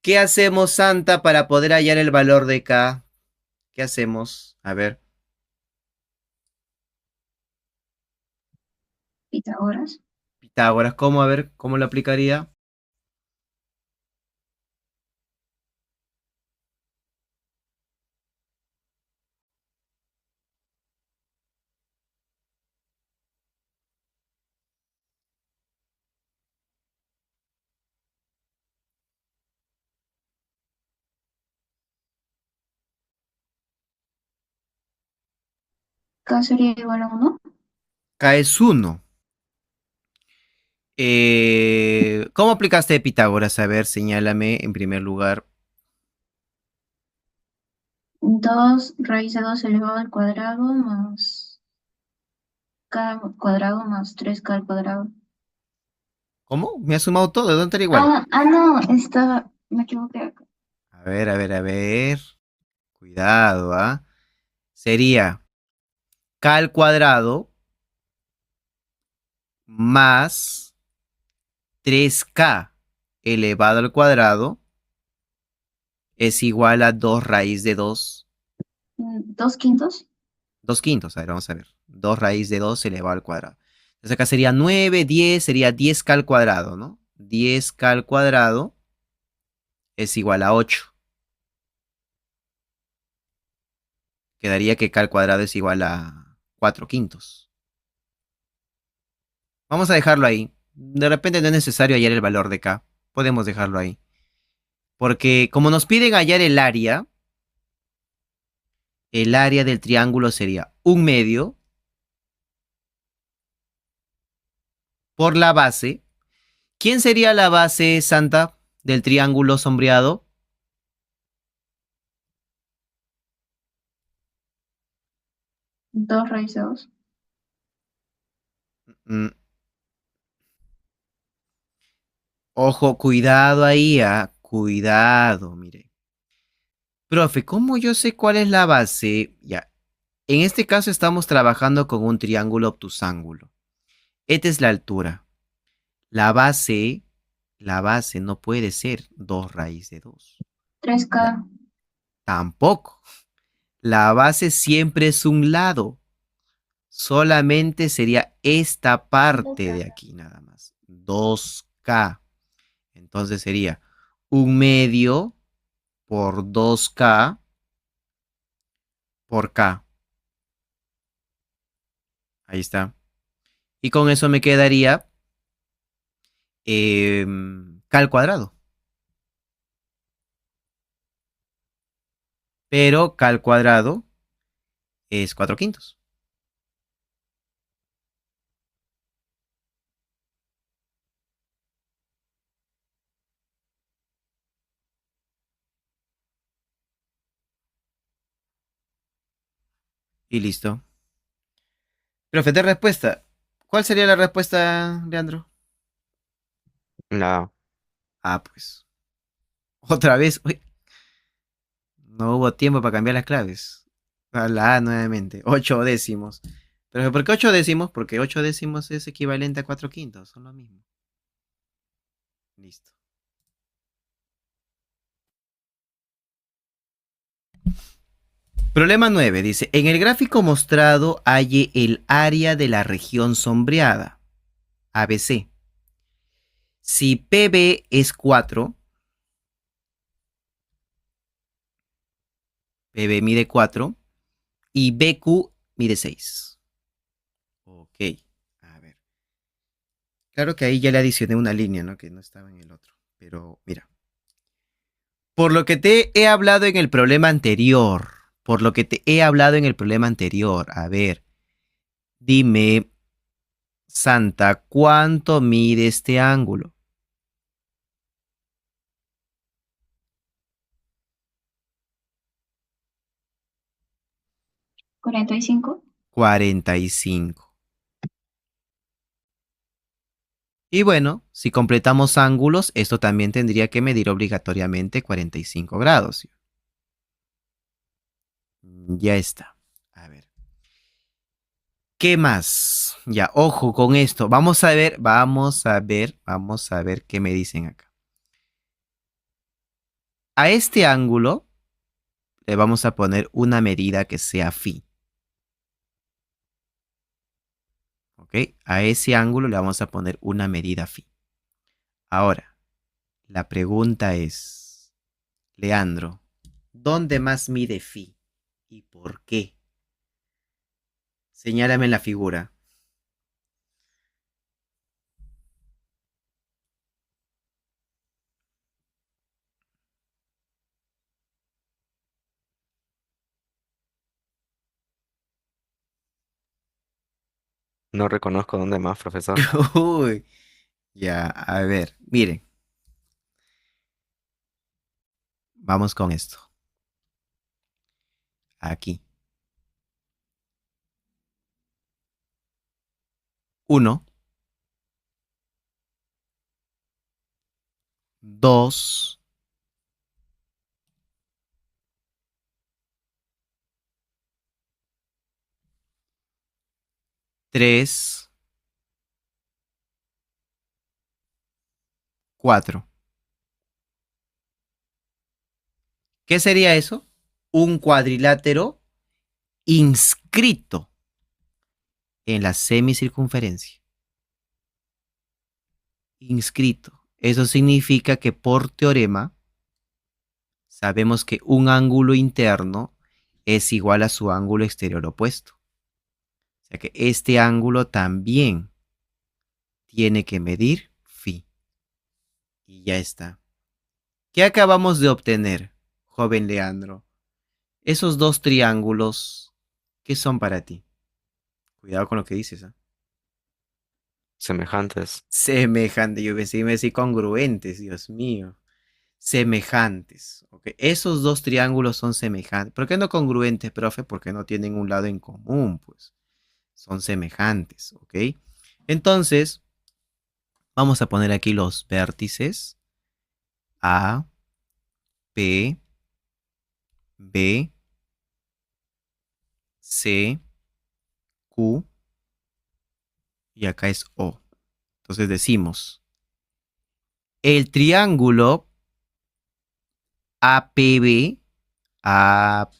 ¿Qué hacemos, Santa, para poder hallar el valor de K? ¿Qué hacemos? A ver. Pitágoras. Pitágoras, ¿cómo? A ver, ¿cómo lo aplicaría? K sería igual a 1. K es 1. ¿Cómo aplicaste Pitágoras? A ver, señálame en primer lugar. 2 raíz de 2 elevado al cuadrado más K cuadrado más 3K al cuadrado. ¿Cómo? Me ha sumado todo, ¿de dónde estaría igual? No, me equivoqué acá. A ver, a ver, a ver. Cuidado, ¿ah? Sería k al cuadrado más 3k elevado al cuadrado es igual a 2 raíz de 2. 2/5. 2 quintos, a ver, vamos a ver. 2 raíz de 2 elevado al cuadrado. Entonces acá sería 9, 10, sería 10k al cuadrado, ¿no? 10k al cuadrado es igual a 8. Quedaría que k al cuadrado es igual a 4 quintos. Vamos a dejarlo ahí. De repente no es necesario hallar el valor de k. Podemos dejarlo ahí. Porque como nos piden hallar el área del triángulo sería 1/2 por la base. ¿Quién sería la base, Santa, del triángulo sombreado? 2 raíz de 2. Mm, Ojo, cuidado ahí, cuidado, mire. Profe, ¿cómo yo sé cuál es la base? Ya, en este caso estamos trabajando con un triángulo obtusángulo. Esta es la altura. La base, la base no puede ser 2 raíz de 2. 3K. Tampoco. La base siempre es un lado. Solamente sería esta parte de aquí nada más. 2k. Entonces sería 1/2 por 2k por k. Ahí está. Y con eso me quedaría k al cuadrado. Pero k al cuadrado es 4 quintos. Y listo. Profe, de respuesta. ¿Cuál sería la respuesta, Leandro? La A. Ah, pues. Otra vez. Uy, no hubo tiempo para cambiar las claves. A la A nuevamente. 8 décimos. Pero ¿por qué 8 décimos? Porque 8 décimos es equivalente a 4 quintos. Son lo mismo. Listo. Problema 9 dice, en el gráfico mostrado halle el área de la región sombreada, ABC. Si PB es 4, PB mide 4 y BQ mide 6. Ok, a ver. Claro que ahí ya le adicioné una línea, ¿no? Que no estaba en el otro. Pero mira, por lo que te he hablado en el problema anterior, a ver, dime, Santa, ¿cuánto mide este ángulo? 45. 45. Y bueno, si completamos ángulos, esto también tendría que medir obligatoriamente 45 grados. Ya está. A ver. ¿Qué más? Ya, ojo con esto. Vamos a ver qué me dicen acá. A este ángulo le vamos a poner una medida que sea phi. ¿Ok? A ese ángulo le vamos a poner una medida phi. Ahora, la pregunta es, Leandro, ¿dónde más mide phi? ¿Y por qué? Señálame en la figura. No reconozco dónde más, profesor. Uy, ya, a ver, miren, vamos con esto. Aquí. Uno, dos, 3, 4. ¿Qué sería eso? Un cuadrilátero inscrito en la semicircunferencia. Inscrito. Eso significa que por teorema sabemos que un ángulo interno es igual a su ángulo exterior opuesto. O sea que este ángulo también tiene que medir phi. Y ya está. ¿Qué acabamos de obtener, joven Leandro? Esos dos triángulos, ¿qué son para ti? Cuidado con lo que dices, ¿ah? Semejantes. Semejantes, yo pensé que me decía congruentes, Dios mío. Semejantes. ¿Ok? Esos dos triángulos son semejantes. ¿Por qué no congruentes, profe? Porque no tienen un lado en común, pues. Son semejantes, ¿ok? Entonces, vamos a poner aquí los vértices A, P, B, C, Q y acá es O. Entonces decimos, el triángulo APB, APB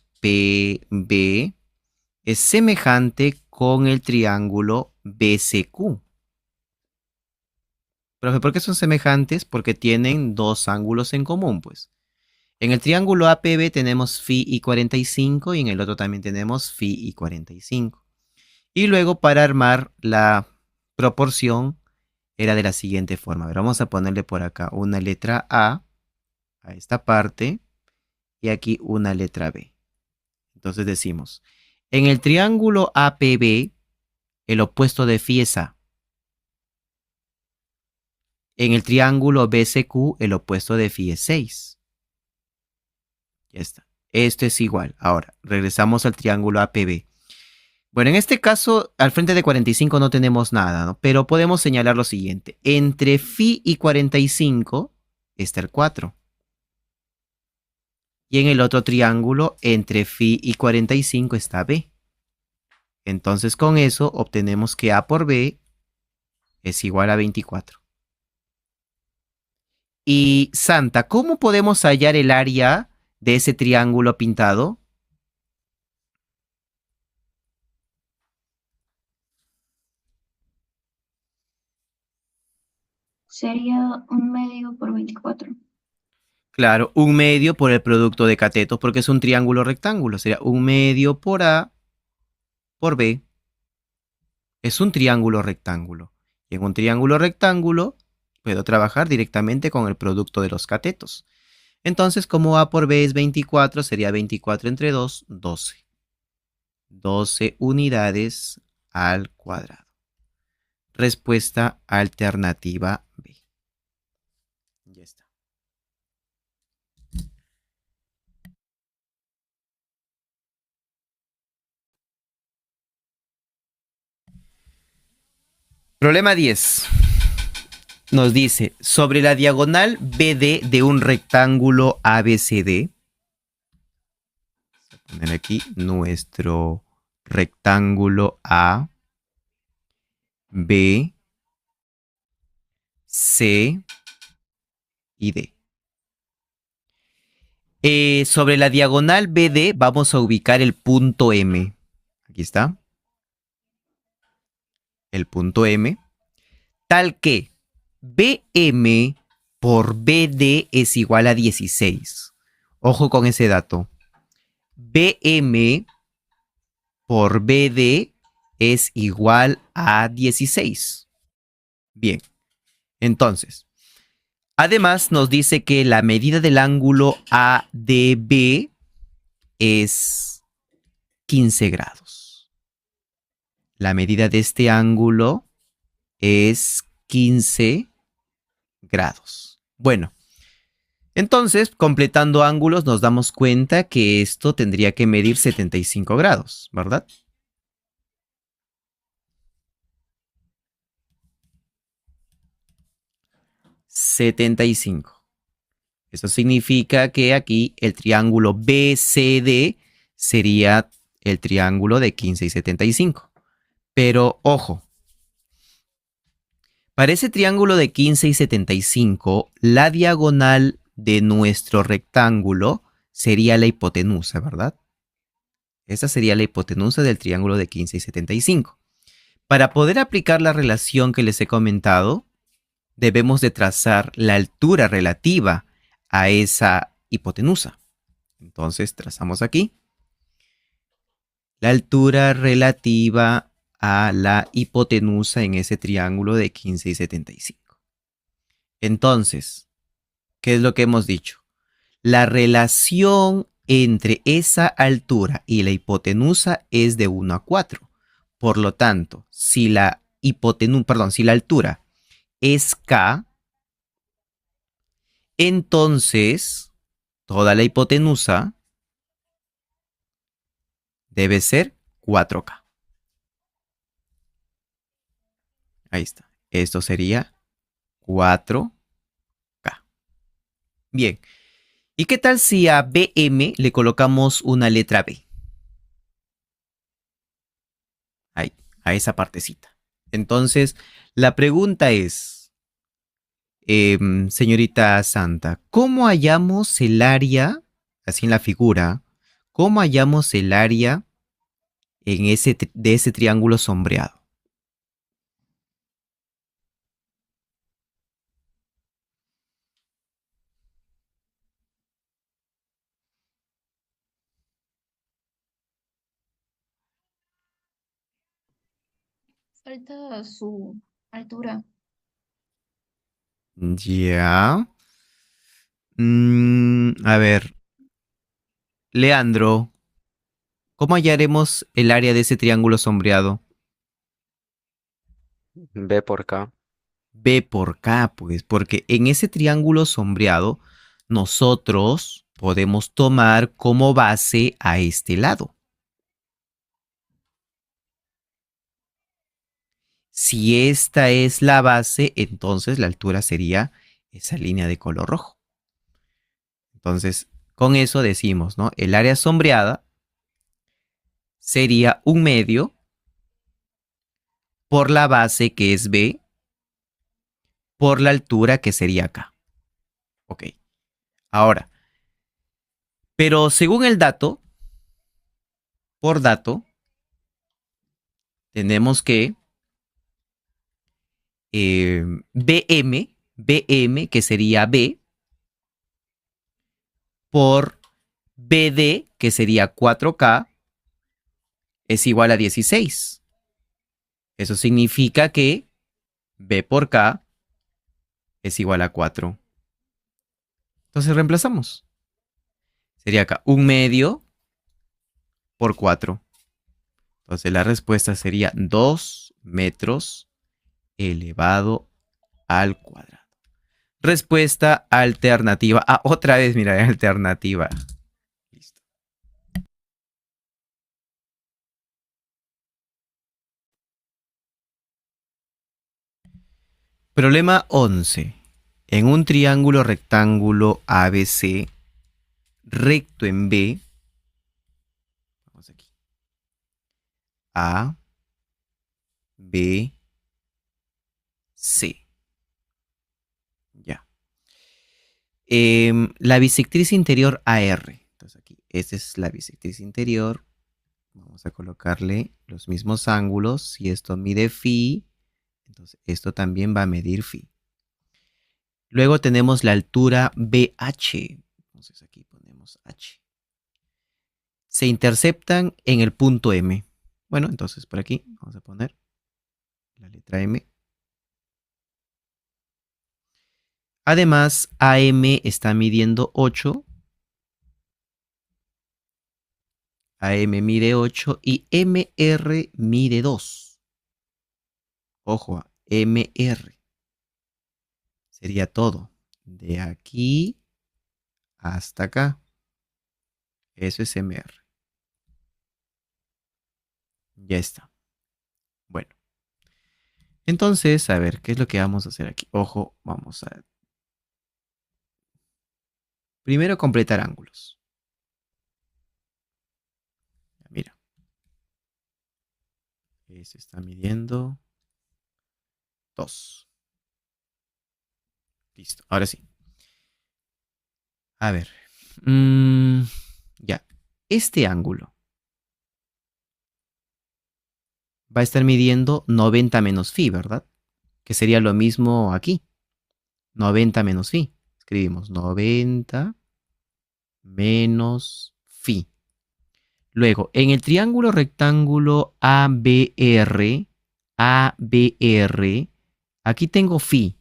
es semejante con el triángulo BCQ. Profe, ¿por qué son semejantes? Porque tienen dos ángulos en común, pues. En el triángulo APB tenemos phi y 45 y en el otro también tenemos phi y 45. Y luego para armar la proporción era de la siguiente forma. A ver, vamos a ponerle por acá una letra A esta parte y aquí una letra B. Entonces decimos, en el triángulo APB el opuesto de phi es A. En el triángulo BCQ el opuesto de phi es 6. Ya está. Esto es igual. Ahora, regresamos al triángulo APB. Bueno, en este caso, al frente de 45 no tenemos nada, ¿no? Pero podemos señalar lo siguiente. Entre phi y 45 está el 4. Y en el otro triángulo, entre phi y 45 está B. Entonces, con eso obtenemos que A por B es igual a 24. Y Santa, ¿cómo podemos hallar el área de ese triángulo pintado? Sería 1/2 por 24. Claro, 1/2 por el producto de catetos, porque es un triángulo rectángulo. Sería 1/2 por A por B. Es un triángulo rectángulo. Y en un triángulo rectángulo puedo trabajar directamente con el producto de los catetos. Entonces, como A por B es 24, sería 24 entre 2, 12. 12 unidades al cuadrado. Respuesta alternativa B. Ya está. Problema 10. Nos dice, sobre la diagonal BD de un rectángulo ABCD, voy a poner aquí nuestro rectángulo A, B, C y D. Sobre la diagonal BD vamos a ubicar el punto M. Aquí está. El punto M. Tal que BM por BD es igual a 16. Ojo con ese dato. BM por BD es igual a 16. Bien, entonces, además nos dice que la medida del ángulo ADB es 15 grados. La medida de este ángulo es 15 grados. Bueno, entonces, completando ángulos, nos damos cuenta que esto tendría que medir 75 grados, ¿verdad? $75. Eso significa que aquí el triángulo BCD sería el triángulo de 15 y 75. Pero ojo, para ese triángulo de 15 y 75, la diagonal de nuestro rectángulo sería la hipotenusa, ¿verdad? Esa sería la hipotenusa del triángulo de 15 y 75. Para poder aplicar la relación que les he comentado, debemos de trazar la altura relativa a esa hipotenusa. Entonces trazamos aquí la altura relativa a la hipotenusa en ese triángulo de 15 y 75. Entonces, ¿qué es lo que hemos dicho? La relación entre esa altura y la hipotenusa es de 1 a 4. Por lo tanto, si la si la altura es K, entonces toda la hipotenusa debe ser 4K. Ahí está. Esto sería 4K. Bien. ¿Y qué tal si a BM le colocamos una letra B? Ahí, a esa partecita. Entonces, la pregunta es, señorita Santa, ¿cómo hallamos el área, así en la figura, cómo hallamos el área en de ese triángulo sombreado? Falta su altura. Ya. A ver, Leandro, ¿cómo hallaremos el área de ese triángulo sombreado? B por K. B por K, pues, porque en ese triángulo sombreado nosotros podemos tomar como base a este lado. Si esta es la base, entonces la altura sería esa línea de color rojo. Entonces, con eso decimos, ¿no? El área sombreada sería 1/2 por la base que es B por la altura que sería K. Ok. Ahora, pero según el dato, por dato, tenemos que BM, que sería B, por BD, que sería 4K, es igual a 16. Eso significa que B por K es igual a 4. Entonces reemplazamos. Sería acá 1/2 por 4. Entonces la respuesta sería 2 metros elevado al cuadrado. Respuesta alternativa. Ah, otra vez, mira, alternativa. Listo. Problema 11. En un triángulo rectángulo ABC, recto en B, vamos aquí, A, B, C. Ya. La bisectriz interior AR. Entonces aquí, esta es la bisectriz interior. Vamos a colocarle los mismos ángulos. Si esto mide phi, entonces esto también va a medir phi. Luego tenemos la altura BH. Entonces aquí ponemos H. Se interceptan en el punto M. Bueno, entonces por aquí vamos a poner la letra M. Además, AM está midiendo 8. AM mide 8 y MR mide 2. Ojo, MR. Sería todo. De aquí hasta acá. Eso es MR. Ya está. Bueno. Entonces, a ver, ¿qué es lo que vamos a hacer aquí? Ojo, vamos a... Primero completar ángulos. Mira. se está midiendo 2. Listo, ahora sí. A ver. mm, ya. Este ángulo va a estar midiendo 90 menos phi, ¿verdad? Que sería lo mismo aquí. 90 menos phi. Escribimos 90 menos phi. Luego, en el triángulo rectángulo ABR, aquí tengo phi.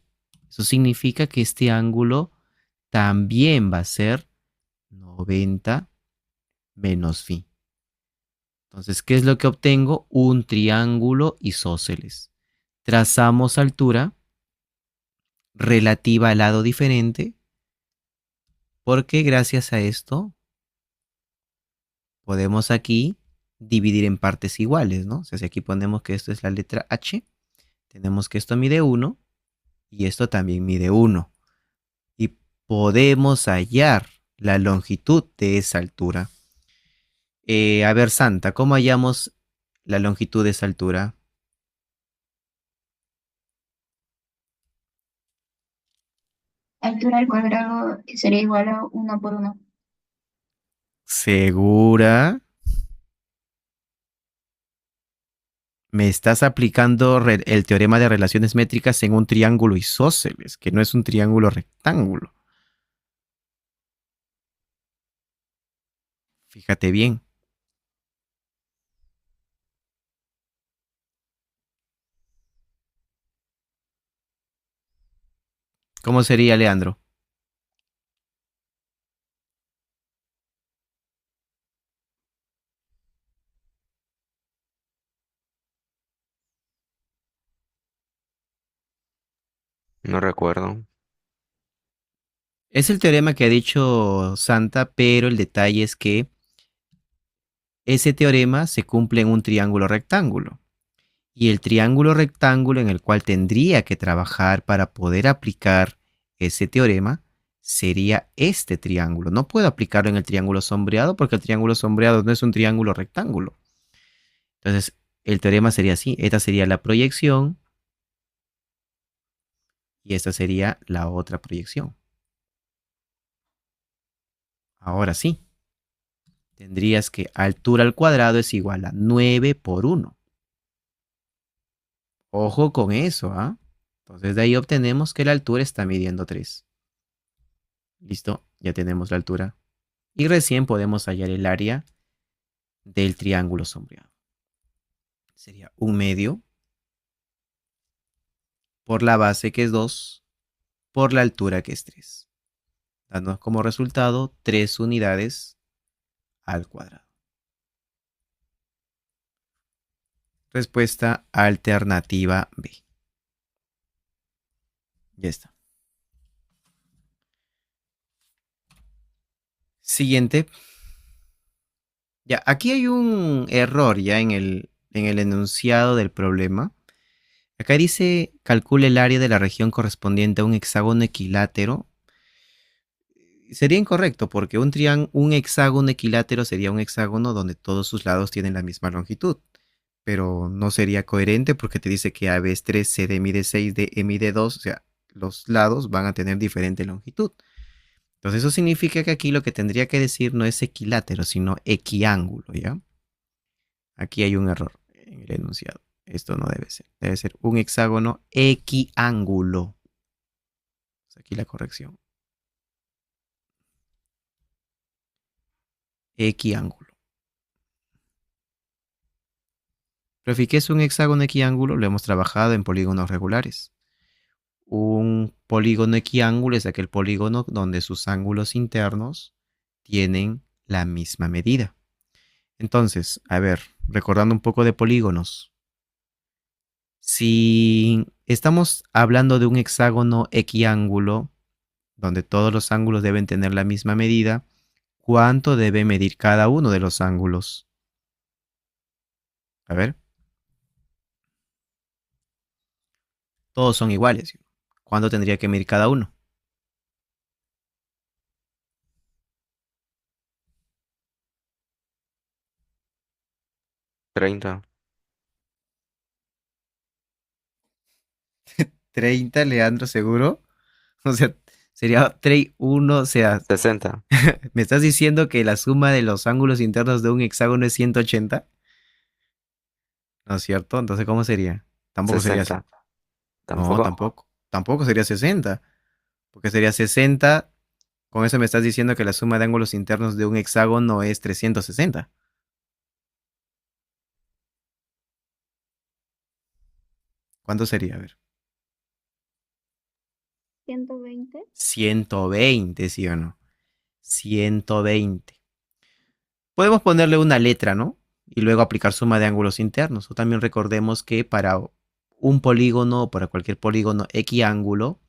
Eso significa que este ángulo también va a ser 90 menos phi. Entonces, ¿qué es lo que obtengo? Un triángulo isósceles. Trazamos altura relativa al lado diferente, porque gracias a esto podemos aquí dividir en partes iguales, ¿no? O sea, si aquí ponemos que esto es la letra H, tenemos que esto mide 1 y esto también mide 1. Y podemos hallar la longitud de esa altura. A ver, Santa, ¿cómo hallamos la longitud de esa altura? Altura al cuadrado sería igual a 1 por 1. ¿Segura? Me estás aplicando el teorema de relaciones métricas en un triángulo isósceles, que no es un triángulo rectángulo. Fíjate bien. ¿Cómo sería, Leandro? No recuerdo. Es el teorema que ha dicho Santa, pero el detalle es que ese teorema se cumple en un triángulo rectángulo. Y el triángulo rectángulo en el cual tendría que trabajar para poder aplicar ese teorema sería este triángulo. No puedo aplicarlo en el triángulo sombreado porque el triángulo sombreado no es un triángulo rectángulo. Entonces, el teorema sería así. Esta sería la proyección y esta sería la otra proyección. Ahora sí, tendrías que altura al cuadrado es igual a 9 por 1. Ojo con eso, ¿ah? Entonces de ahí obtenemos que la altura está midiendo 3. Listo, ya tenemos la altura. Y recién podemos hallar el área del triángulo sombreado. Sería 1/2 por la base que es 2 por la altura que es 3. Dándonos como resultado 3 unidades al cuadrado. Respuesta alternativa B. Ya está. Siguiente. Ya, aquí hay un error ya en el enunciado del problema. Acá dice, calcule el área de la región correspondiente a un hexágono equilátero. Sería incorrecto porque un hexágono equilátero sería un hexágono donde todos sus lados tienen la misma longitud. Pero no sería coherente porque te dice que AB es 3, CD mide 6, DE mide 2. O sea, los lados van a tener diferente longitud. Entonces eso significa que aquí lo que tendría que decir no es equilátero, sino equiángulo, ¿ya? Aquí hay un error en el enunciado. Esto no debe ser. Debe ser un hexágono equiángulo. Aquí la corrección. Equiángulo. Pero ¿qué es un hexágono equiángulo? Lo hemos trabajado en polígonos regulares. Un polígono equiángulo es aquel polígono donde sus ángulos internos tienen la misma medida. Entonces, a ver, recordando un poco de polígonos. Si estamos hablando de un hexágono equiángulo, donde todos los ángulos deben tener la misma medida, ¿cuánto debe medir cada uno de los ángulos? A ver, todos son iguales. ¿Cuánto tendría que medir cada uno? 30. 30, Leandro, seguro. O sea, sería 1, o sea, 60. ¿me estás diciendo que la suma de los ángulos internos de un hexágono es 180? ¿No es cierto? Entonces, ¿cómo sería? Tampoco sería así. 60. No, Tampoco. tampoco. Tampoco sería 60. Porque sería 60. Con eso me estás diciendo que la suma de ángulos internos de un hexágono es 360. ¿Cuánto sería? A ver. 120. 120, ¿sí o no? 120. Podemos ponerle una letra, ¿no? Y luego aplicar suma de ángulos internos. O también recordemos que para un polígono o para cualquier polígono equiángulo,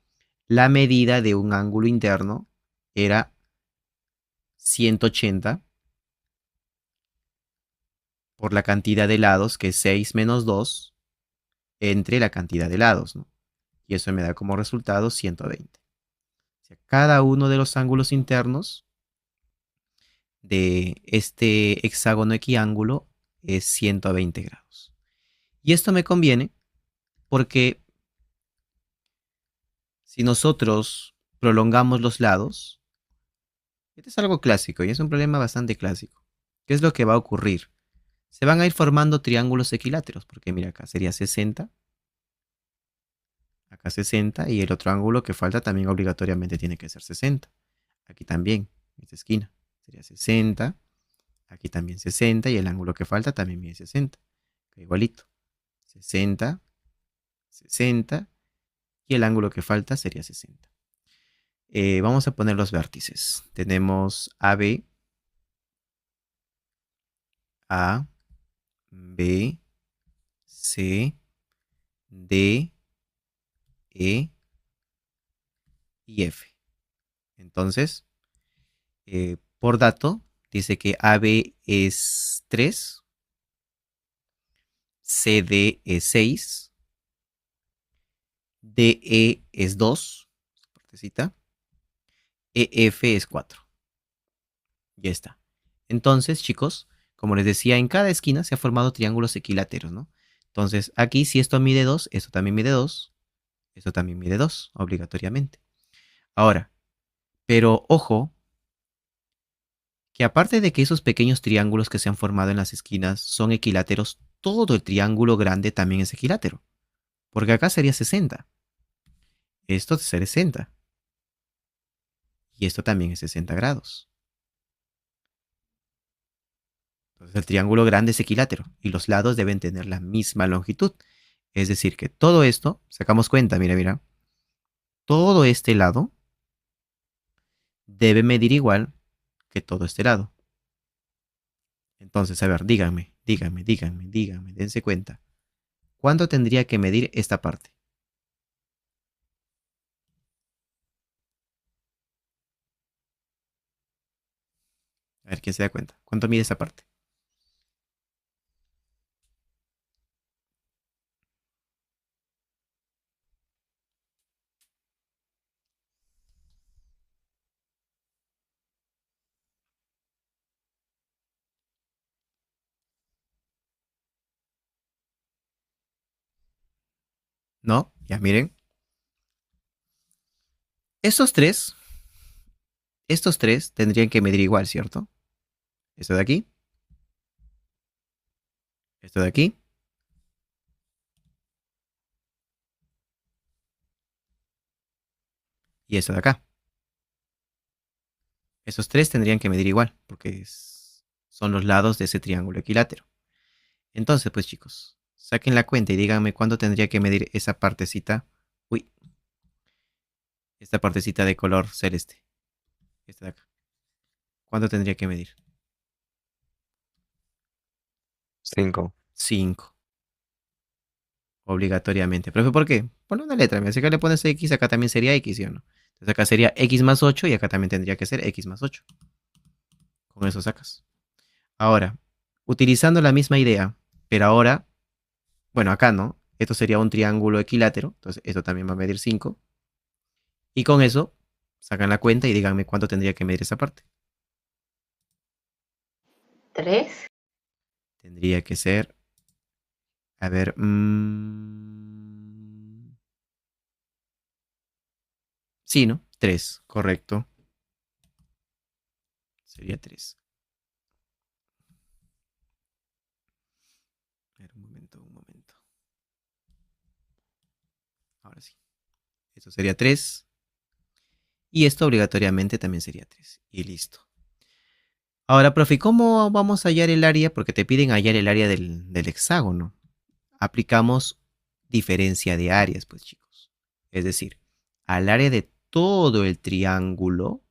la medida de un ángulo interno era 180 por la cantidad de lados, que es 6 menos 2, entre la cantidad de lados, ¿no? Y eso me da como resultado 120. O sea, cada uno de los ángulos internos de este hexágono equiángulo es 120 grados. Y esto me conviene porque si nosotros prolongamos los lados, este es algo clásico y es un problema bastante clásico. ¿Qué es lo que va a ocurrir? Se van a ir formando triángulos equiláteros, porque mira, acá sería 60, acá 60 y el otro ángulo que falta también obligatoriamente tiene que ser 60. Aquí también, esta esquina sería 60, aquí también 60 y el ángulo que falta también mide 60. Igualito, 60, 60 y el ángulo que falta sería 60. Vamos a poner los vértices. Tenemos AB, A, B, C, D, E y F. Entonces, por dato, dice que AB es 3, CD es 6, DE es 2, partecita, EF es 4. Ya está. Entonces, chicos, como les decía, en cada esquina se han formado triángulos equiláteros, ¿no? Entonces, aquí si esto mide 2, esto también mide 2, esto también mide 2, obligatoriamente. Ahora, pero ojo, que aparte de que esos pequeños triángulos que se han formado en las esquinas son equiláteros, todo el triángulo grande también es equilátero. Porque acá sería 60. Esto sería 60. Y esto también es 60 grados. Entonces el triángulo grande es equilátero y los lados deben tener la misma longitud. Es decir, que todo esto, sacamos cuenta, mira, mira, todo este lado debe medir igual que todo este lado. Entonces, a ver, díganme, dense cuenta. ¿Cuánto tendría que medir esta parte? A ver, ¿quién se da cuenta? ¿Cuánto mide esa parte? ¿No? Ya miren. Estos tres, estos tres tendrían que medir igual, ¿cierto? Esto de aquí, esto de aquí y esto de acá. Esos tres tendrían que medir igual, porque son los lados de ese triángulo equilátero. Entonces, pues chicos, saquen la cuenta y díganme cuánto tendría que medir esa partecita. Uy, esta partecita de color celeste. Esta de acá. ¿Cuánto tendría que medir? 5. 5. Obligatoriamente. ¿Profe, por qué? Pone una letra. Si acá le pones X, acá también sería X, ¿sí o no? Entonces acá sería X más 8 y acá también tendría que ser X más 8. Con eso sacas. Ahora, utilizando la misma idea, pero ahora, bueno, acá no. Esto sería un triángulo equilátero. Entonces esto también va a medir 5. Y con eso, sacan la cuenta y díganme cuánto tendría que medir esa parte. 3. Tendría que ser, a ver, Sí, ¿no? 3, correcto. Sería 3. A ver, un momento, un momento. Ahora sí. Esto sería 3. Y esto obligatoriamente también sería 3. Y listo. Ahora, profe, ¿cómo vamos a hallar el área? Porque te piden hallar el área del hexágono. Aplicamos diferencia de áreas, pues chicos. Es decir, al área de todo el triángulo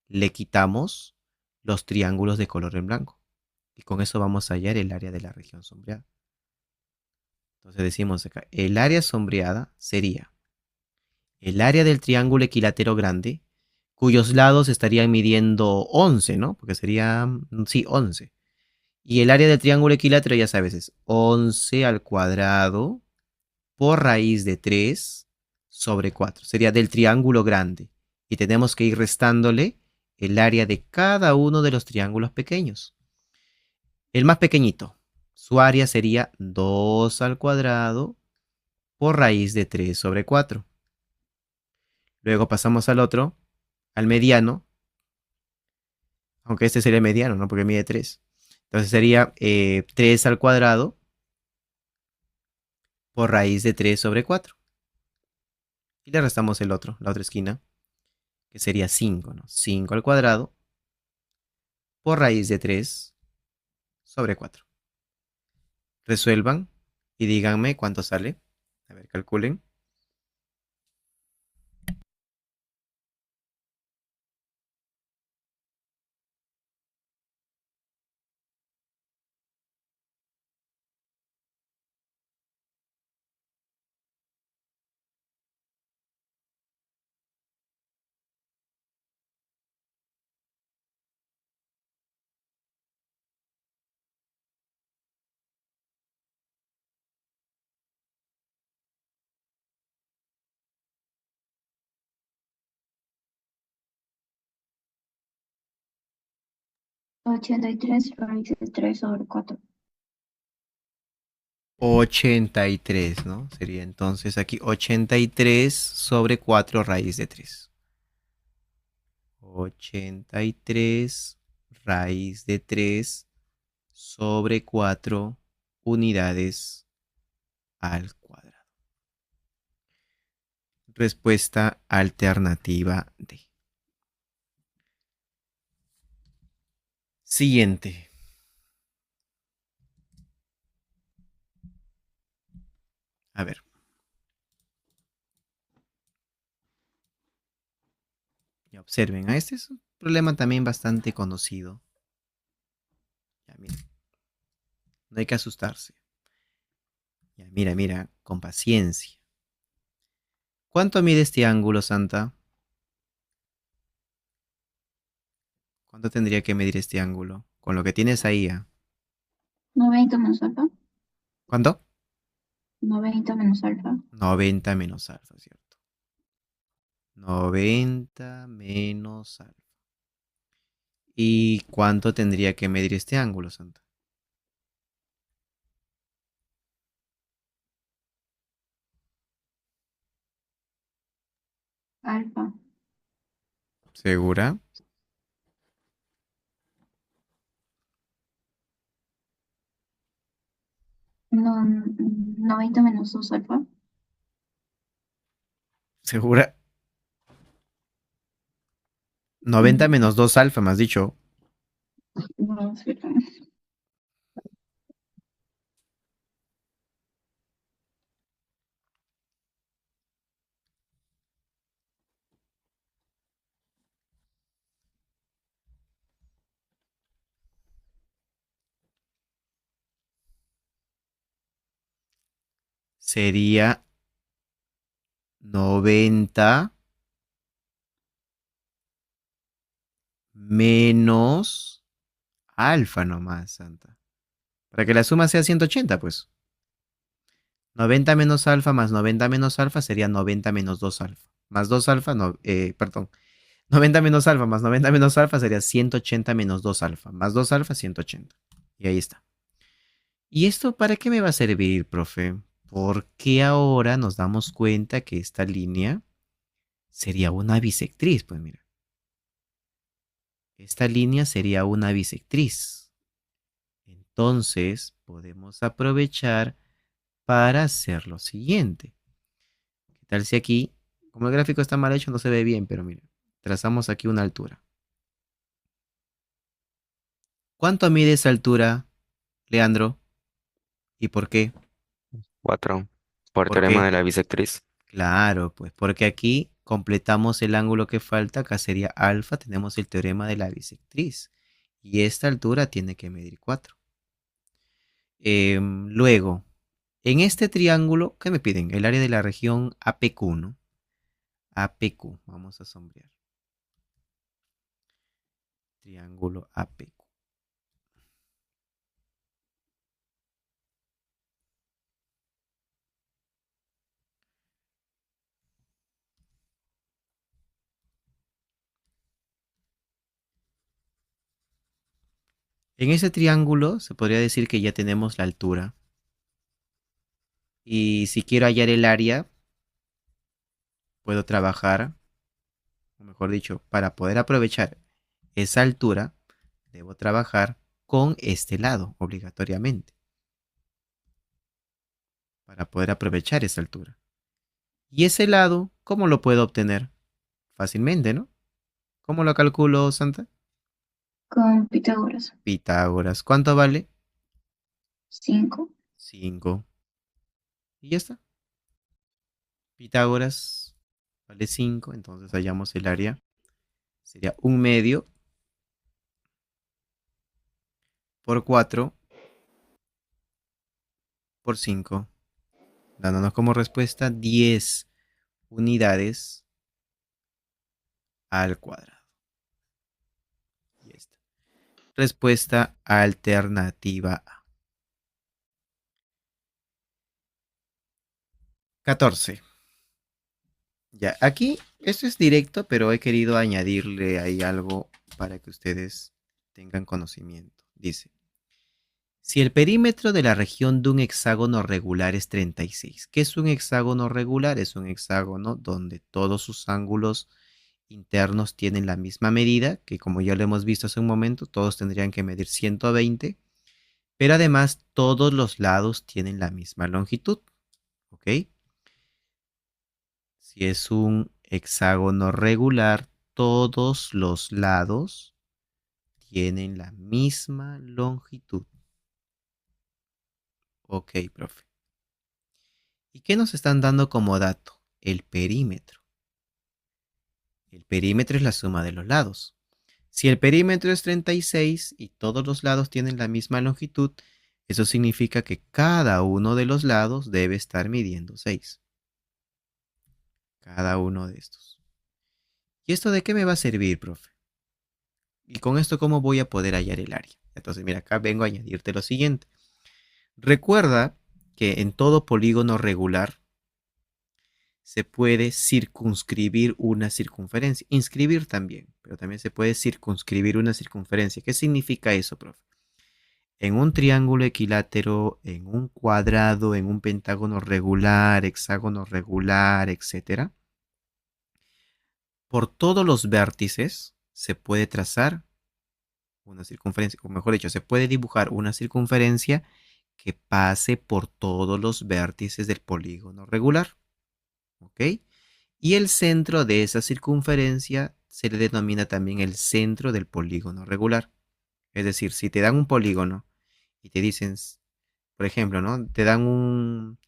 le quitamos los triángulos de color en blanco. Y con eso vamos a hallar el área de la región sombreada. Entonces decimos acá, el área sombreada sería el área del triángulo equilátero grande, cuyos lados estarían midiendo 11, ¿no? Porque sería, sí, 11. Y el área del triángulo equilátero, ya sabes, es 11 al cuadrado por raíz de 3 sobre 4. Sería del triángulo grande. Y tenemos que ir restándole el área de cada uno de los triángulos pequeños. El más pequeñito, su área sería 2 al cuadrado por raíz de 3 sobre 4. Luego pasamos al otro, al mediano, aunque este sería el mediano, ¿no? Porque mide 3. Entonces sería 3 al cuadrado por raíz de 3 sobre 4. Y le restamos el otro, la otra esquina, que sería 5, ¿no? 5 al cuadrado por raíz de 3 sobre 4. Resuelvan y díganme cuánto sale. A ver, calculen. 83 raíz de 3 sobre 4. 83, ¿no? Sería entonces aquí 83 sobre 4 raíz de 3. 83 raíz de 3 sobre 4 unidades al cuadrado. Respuesta alternativa D. Siguiente. A ver. Ya observen, este es un problema también bastante conocido. Ya, miren, no hay que asustarse. Ya, mira, mira, con paciencia. ¿Cuánto mide este ángulo, Santa? ¿Cuánto tendría que medir este ángulo? Con lo que tienes ahí, ¿ah? 90 menos alfa. ¿Cuánto? 90 menos alfa. 90 menos alfa, ¿cierto? 90 menos alfa. ¿Y cuánto tendría que medir este ángulo, Santa? Alfa. ¿Segura? No, 90 menos 2 alfa. ¿Segura? 90 menos 2 alfa, me has dicho. No, espera. Sería 90 menos alfa nomás, Santa. Para que la suma sea 180, pues. 90 menos alfa más 90 menos alfa sería 90 menos 2 alfa. Más 2 alfa, no, perdón. 90 menos alfa más 90 menos alfa sería 180 menos 2 alfa. Más 2 alfa, 180. Y ahí está. ¿Y esto para qué me va a servir, profe? Porque ahora nos damos cuenta que esta línea sería una bisectriz, pues mira. Esta línea sería una bisectriz. Entonces, podemos aprovechar para hacer lo siguiente. ¿Qué tal si aquí, como el gráfico está mal hecho, no se ve bien, pero mira, trazamos aquí una altura. ¿Cuánto mide esa altura, Leandro? ¿Y por qué? 4. Por ¿Por teorema qué? de la bisectriz. Claro, pues porque aquí completamos el ángulo que falta, acá sería alfa, tenemos el teorema de la bisectriz. Y esta altura tiene que medir 4. Luego, en este triángulo, ¿qué me piden? El área de la región APQ, ¿no? APQ, vamos a sombrear. Triángulo APQ. En ese triángulo se podría decir que ya tenemos la altura. Y si quiero hallar el área, puedo trabajar, o mejor dicho, para poder aprovechar esa altura, debo trabajar con este lado, obligatoriamente, para poder aprovechar esa altura. Y ese lado, ¿cómo lo puedo obtener? Fácilmente, ¿no? ¿Cómo lo calculo, Santa? Con Pitágoras. Pitágoras. ¿Cuánto vale? 5. 5. Y ya está. Pitágoras vale 5, entonces hallamos el área. Sería 1/2 por 4 por 5, dándonos como respuesta 10 unidades al cuadrado. Y esta. Respuesta alternativa A. 14. Ya, aquí esto es directo, pero he querido añadirle ahí algo para que ustedes tengan conocimiento. Dice, si el perímetro de la región de un hexágono regular es 36, ¿qué es un hexágono regular? Es un hexágono donde todos sus ángulos internos tienen la misma medida, que como ya lo hemos visto hace un momento, todos tendrían que medir 120, pero además todos los lados tienen la misma longitud, ¿ok? Si es un hexágono regular, todos los lados tienen la misma longitud. Ok, profe. ¿Y qué nos están dando como dato? El perímetro. El perímetro es la suma de los lados. Si el perímetro es 36 y todos los lados tienen la misma longitud, eso significa que cada uno de los lados debe estar midiendo 6. Cada uno de estos. ¿Y esto de qué me va a servir, profe? Y con esto, ¿cómo voy a poder hallar el área? Entonces, mira, acá vengo a añadirte lo siguiente. Recuerda que en todo polígono regular se puede circunscribir una circunferencia. Inscribir también, pero también se puede circunscribir una circunferencia. ¿Qué significa eso, profe? En un triángulo equilátero, en un cuadrado, en un pentágono regular, hexágono regular, etcétera, por todos los vértices se puede trazar una circunferencia, o mejor dicho, se puede dibujar una circunferencia que pase por todos los vértices del polígono regular. ¿Ok? Y el centro de esa circunferencia se le denomina también el centro del polígono regular. Es decir, si te dan un polígono y te dicen, por ejemplo, ¿no? Te dan un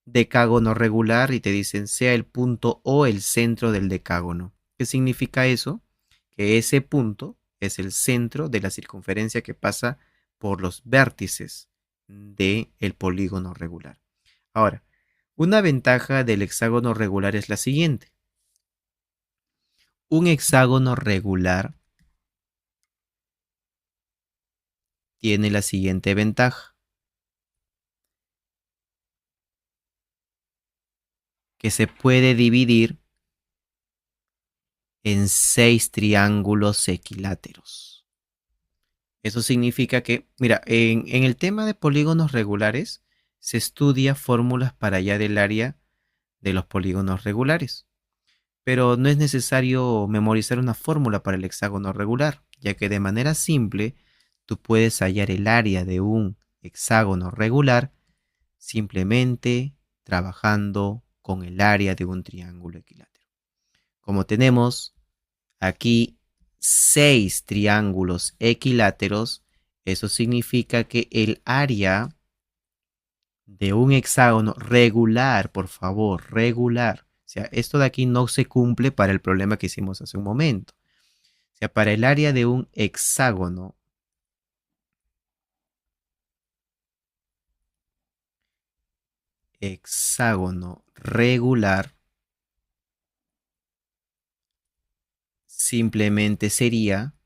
decágono regular y te dicen sea el punto O el centro del decágono. ¿Qué significa eso? Que ese punto es el centro de la circunferencia que pasa por los vértices del polígono regular. Ahora, una ventaja del hexágono regular es la siguiente. Un hexágono regular tiene la siguiente ventaja, que se puede dividir en 6 triángulos equiláteros. Eso significa que, mira, en el tema de polígonos regulares se estudia fórmulas para hallar el área de los polígonos regulares. Pero no es necesario memorizar una fórmula para el hexágono regular, ya que de manera simple tú puedes hallar el área de un hexágono regular simplemente trabajando con el área de un triángulo equilátero. Como tenemos aquí 6 triángulos equiláteros, eso significa que el área de un hexágono regular, por favor, regular. O sea, esto de aquí no se cumple para el problema que hicimos hace un momento. O sea, para el área de un hexágono regular, simplemente sería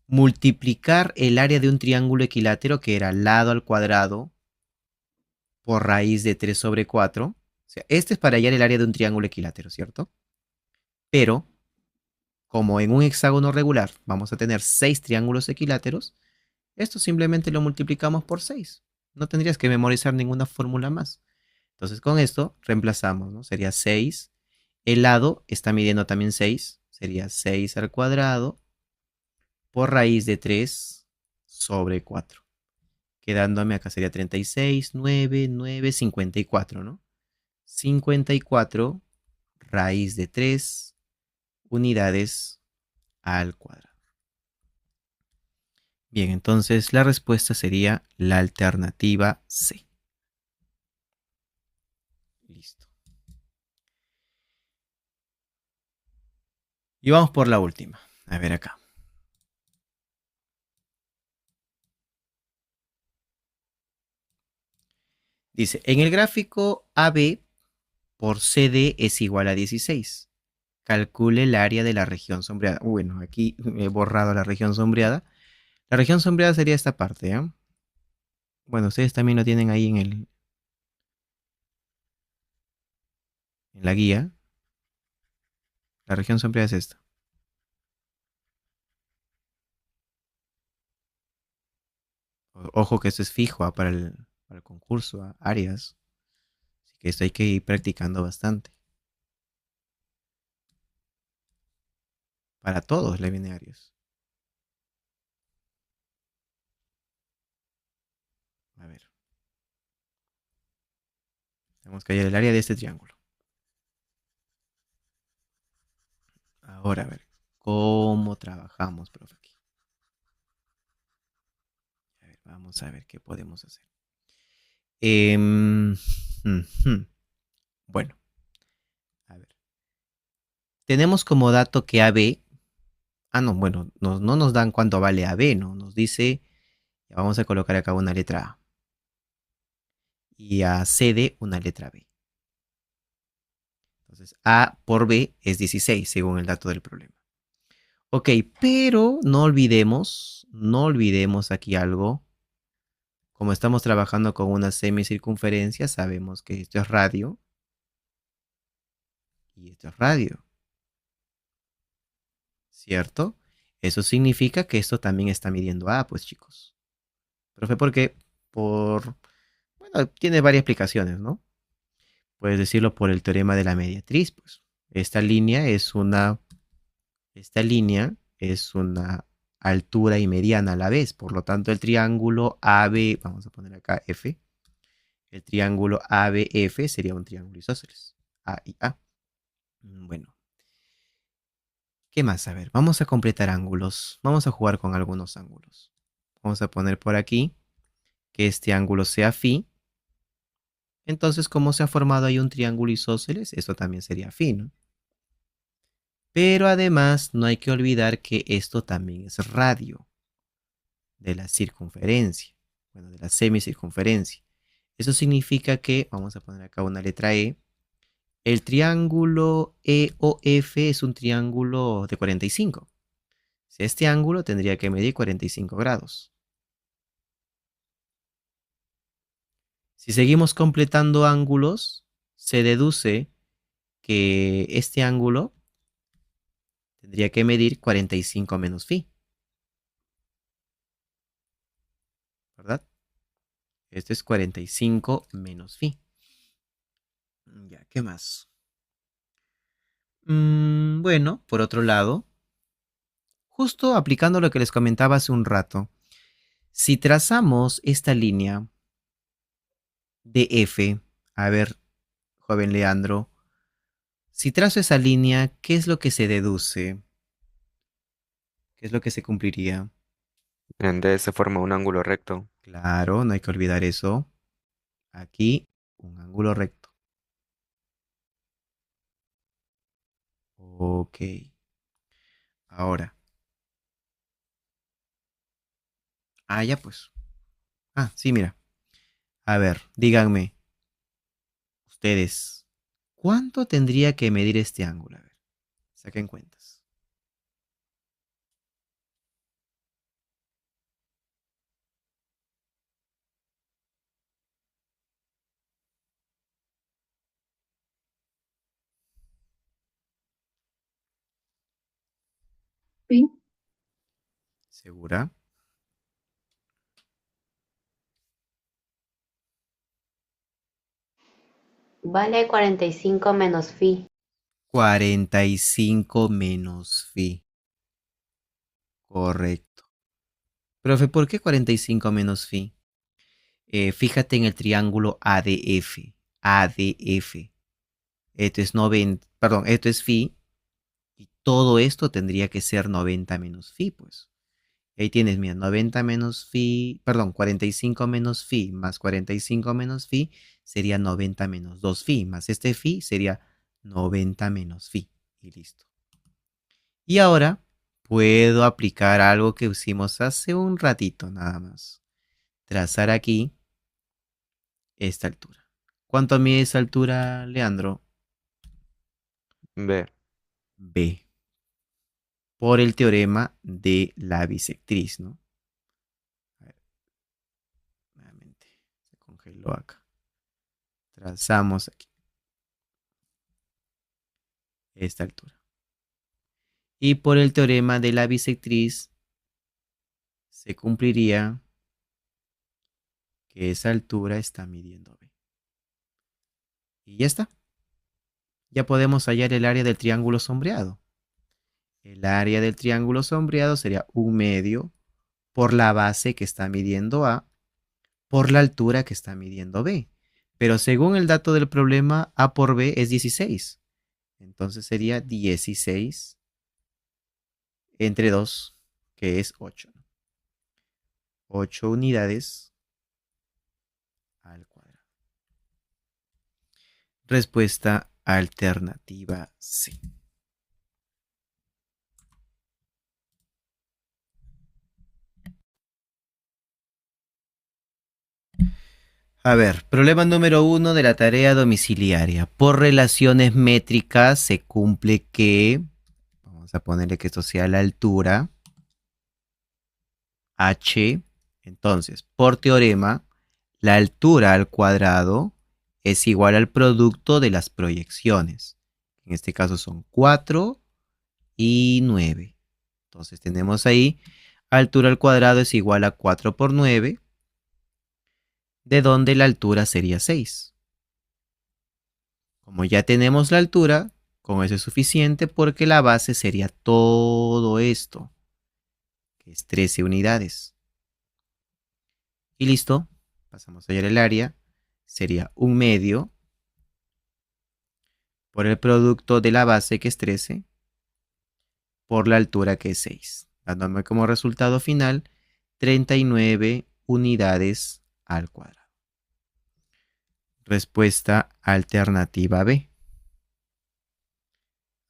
multiplicar el área de un triángulo equilátero, que era lado al cuadrado, por raíz de 3 sobre 4. O sea, este es para hallar el área de un triángulo equilátero, ¿cierto? Pero, como en un hexágono regular vamos a tener 6 triángulos equiláteros, esto simplemente lo multiplicamos por 6. No tendrías que memorizar ninguna fórmula más. Entonces con esto reemplazamos, ¿no? Sería 6. El lado está midiendo también 6. Sería 6 al cuadrado por raíz de 3 sobre 4. Quedándome acá sería 36, 9, 9, 54, ¿no? 54 raíz de 3 unidades al cuadrado. Bien, entonces la respuesta sería la alternativa C. Listo. Y vamos por la última. A ver acá. Dice, en el gráfico AB por CD es igual a 16. Calcule el área de la región sombreada. Bueno, aquí he borrado la región sombreada. La región sombreada sería esta parte, ¿eh? Bueno, ustedes también lo tienen ahí en la guía. La región sombreada es esta. Ojo que esto es fijo para el concurso, áreas. Así que esto hay que ir practicando bastante. Para todos le viene áreas. A ver. Tenemos que hallar el área de este triángulo. Ahora, a ver. ¿Cómo trabajamos, profe? Aquí. A ver, vamos a ver qué podemos hacer. Bueno, a ver. Tenemos como dato que AB. Ah, no, bueno, no nos dan cuánto vale AB, ¿no? Nos dice. Vamos a colocar acá una letra A. Y a CD una letra B. Entonces, A por B es 16, según el dato del problema. Ok, pero no olvidemos aquí algo. Como estamos trabajando con una semicircunferencia, sabemos que esto es radio y esto es radio, ¿cierto? Eso significa que esto también está midiendo A, pues chicos. Profe, ¿por qué? Bueno, tiene varias explicaciones, ¿no? Puedes decirlo por el teorema de la mediatriz, pues. Esta línea es una altura y mediana a la vez. Por lo tanto, el triángulo AB, vamos a poner acá F, el triángulo ABF sería un triángulo isósceles. A y A. Bueno, ¿qué más? A ver, vamos a completar ángulos. Vamos a jugar con algunos ángulos. Vamos a poner por aquí que este ángulo sea phi. Entonces, como se ha formado ahí un triángulo isósceles, esto también sería phi, ¿no? Pero además, no hay que olvidar que esto también es radio de la circunferencia, bueno, de la semicircunferencia. Eso significa que, vamos a poner acá una letra E, el triángulo EOF es un triángulo de 45. Si este ángulo tendría que medir 45 grados. Si seguimos completando ángulos, se deduce que este ángulo tendría que medir 45 menos phi, ¿verdad? Esto es 45 menos phi. Ya, ¿qué más? Bueno, por otro lado, justo aplicando lo que les comentaba hace un rato, si trazamos esta línea de F, a ver, joven Leandro, si trazo esa línea, ¿qué es lo que se deduce? ¿Qué es lo que se cumpliría? En D se forma un ángulo recto. Claro, no hay que olvidar eso. Aquí, un ángulo recto. Ok. Ahora. Ah, ya pues. Ah, sí, mira. A ver, díganme, ustedes, ¿cuánto tendría que medir este ángulo? A ver, saquen cuentas. Sí. ¿Segura? Vale 45 menos phi. 45 menos phi. Correcto. Profe, ¿por qué 45 menos phi? Fíjate en el triángulo ADF. ADF. Esto es 90, perdón, esto es phi. Y todo esto tendría que ser 90 menos phi, pues. Y ahí tienes, mira, 90 menos phi, perdón, 45 menos phi más 45 menos phi sería 90 menos 2 phi, más este phi sería 90 menos phi. Y listo. Y ahora puedo aplicar algo que hicimos hace un ratito nada más. Trazar aquí esta altura. ¿Cuánto mide esa altura, Leandro? B. B. Por el teorema de la bisectriz, ¿no? A ver, nuevamente. Se congeló acá. Trazamos aquí esta altura. Y por el teorema de la bisectriz se cumpliría que esa altura está midiendo B. Y ya está. Ya podemos hallar el área del triángulo sombreado. El área del triángulo sombreado sería 1/2 por la base que está midiendo A por la altura que está midiendo B. Pero según el dato del problema, A por B es 16. Entonces sería 16 entre 2, que es 8. 8 unidades al cuadrado. Respuesta alternativa C. A ver, problema número 1 de la tarea domiciliaria. Por relaciones métricas se cumple que, vamos a ponerle que esto sea la altura, h. Entonces, por teorema, la altura al cuadrado es igual al producto de las proyecciones. En este caso son 4 y 9. Entonces tenemos ahí, altura al cuadrado es igual a 4 por 9, de donde la altura sería 6. Como ya tenemos la altura, con eso es suficiente porque la base sería todo esto, que es 13 unidades. Y listo, pasamos a hallar el área, sería 1/2 por el producto de la base que es 13 por la altura que es 6, dándome como resultado final 39 unidades al cuadrado. Respuesta alternativa B.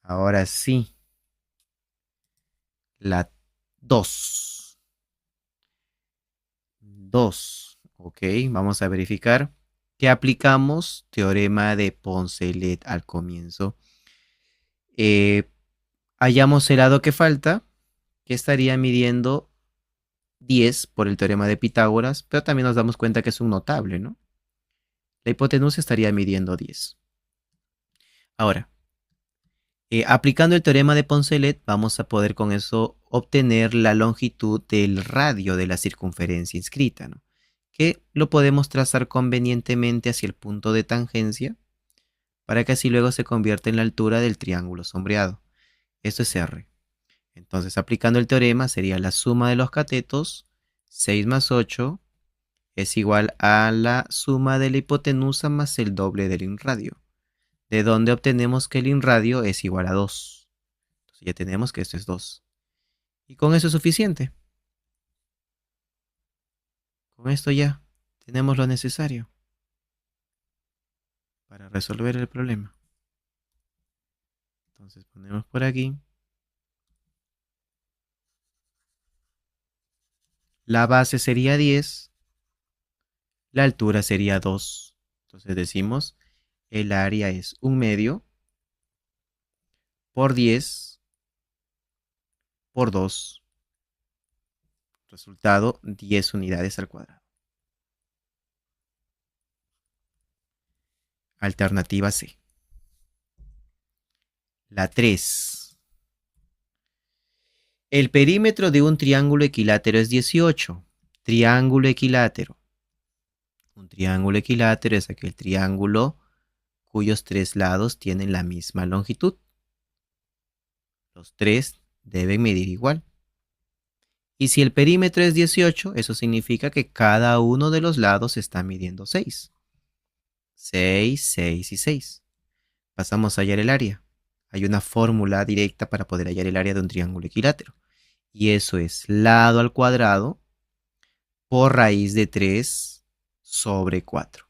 Ahora sí, la 2. 2. Ok, vamos a verificar que aplicamos teorema de Poncelet al comienzo. Hallamos el lado que falta, que estaría midiendo 10 por el teorema de Pitágoras, pero también nos damos cuenta que es un notable, ¿no? La hipotenusa estaría midiendo 10. Ahora, aplicando el teorema de Poncelet, vamos a poder con eso obtener la longitud del radio de la circunferencia inscrita, ¿no? Que lo podemos trazar convenientemente hacia el punto de tangencia para que así luego se convierta en la altura del triángulo sombreado. Esto es R. Entonces, aplicando el teorema, sería la suma de los catetos, 6 más 8, es igual a la suma de la hipotenusa más el doble del inradio. De donde obtenemos que el inradio es igual a 2. Entonces ya tenemos que esto es 2. Y con eso es suficiente. Con esto ya tenemos lo necesario para resolver el problema. Entonces ponemos por aquí. La base sería 10. La altura sería 2. Entonces decimos, el área es 1/2 por 10 por 2. Resultado, 10 unidades al cuadrado. Alternativa C. La 3. El perímetro de un triángulo equilátero es 18. Triángulo equilátero. Un triángulo equilátero es aquel triángulo cuyos 3 lados tienen la misma longitud. Los 3 deben medir igual. Y si el perímetro es 18, eso significa que cada uno de los lados está midiendo 6. 6, 6 y 6. Pasamos a hallar el área. Hay una fórmula directa para poder hallar el área de un triángulo equilátero. Y eso es lado al cuadrado por raíz de 3 sobre 4.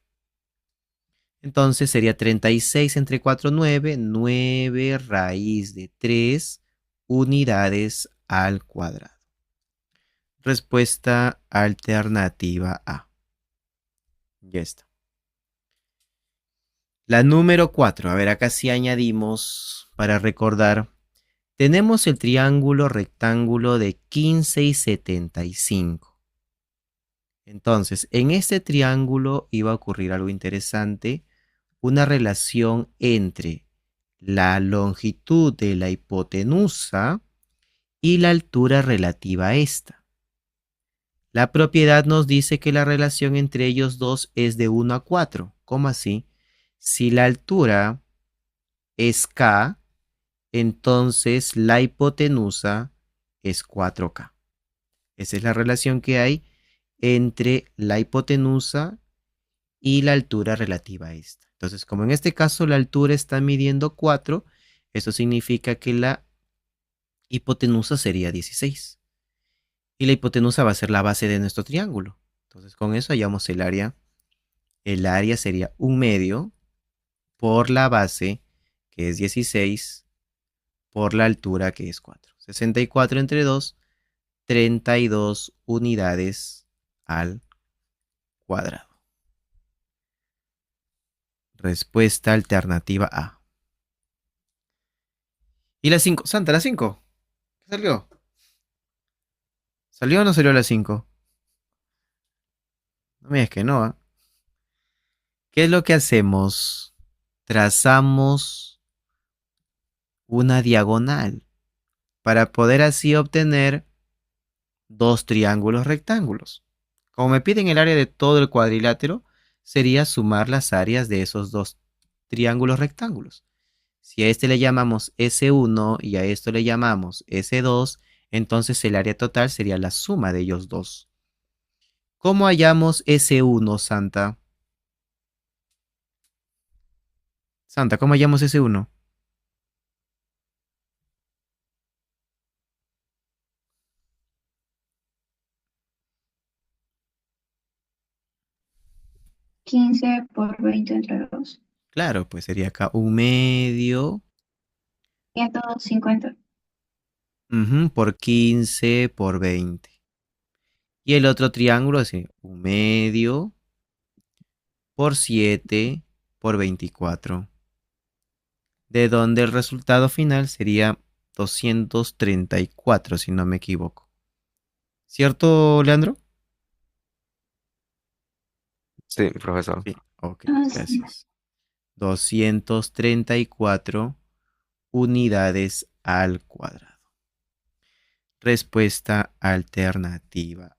Entonces sería 36 entre 4, 9. 9 raíz de 3 unidades al cuadrado. Respuesta alternativa A. Ya está. La número 4. A ver, acá sí añadimos para recordar. Tenemos el triángulo rectángulo de 15 y 75. Entonces, en este triángulo iba a ocurrir algo interesante, una relación entre la longitud de la hipotenusa y la altura relativa a esta. La propiedad nos dice que la relación entre ellos dos es de 1 a 4. ¿Cómo así? Si la altura es K, entonces la hipotenusa es 4K. Esa es la relación que hay entre la hipotenusa y la altura relativa a esta. Entonces, como en este caso la altura está midiendo 4, eso significa que la hipotenusa sería 16. Y la hipotenusa va a ser la base de nuestro triángulo. Entonces, con eso hallamos el área. El área sería 1/2 por la base, que es 16, por la altura, que es 4. 64 entre 2, 32 unidades al cuadrado. Respuesta alternativa A. ¿Y la 5? Santa, la 5. ¿Qué salió? ¿Salió o no salió la 5? No me digas que no, ¿eh? ¿Qué es lo que hacemos? Trazamos una diagonal para poder así obtener dos triángulos rectángulos. Como me piden el área de todo el cuadrilátero, sería sumar las áreas de esos dos triángulos rectángulos. Si a este le llamamos S1 y a esto le llamamos S2, entonces el área total sería la suma de ellos dos. ¿Cómo hallamos S1, Santa? Santa, ¿cómo hallamos S1? Quince por 20 entre 2. Claro, pues sería acá 1/2 150. por 15 por 20. Y el otro triángulo es 1/2 por 7 por 24. De donde el resultado final sería 234, si no me equivoco. ¿Cierto, Leandro? Sí, profesor. Sí, ok, Así es. gracias. 234 unidades al cuadrado. Respuesta alternativa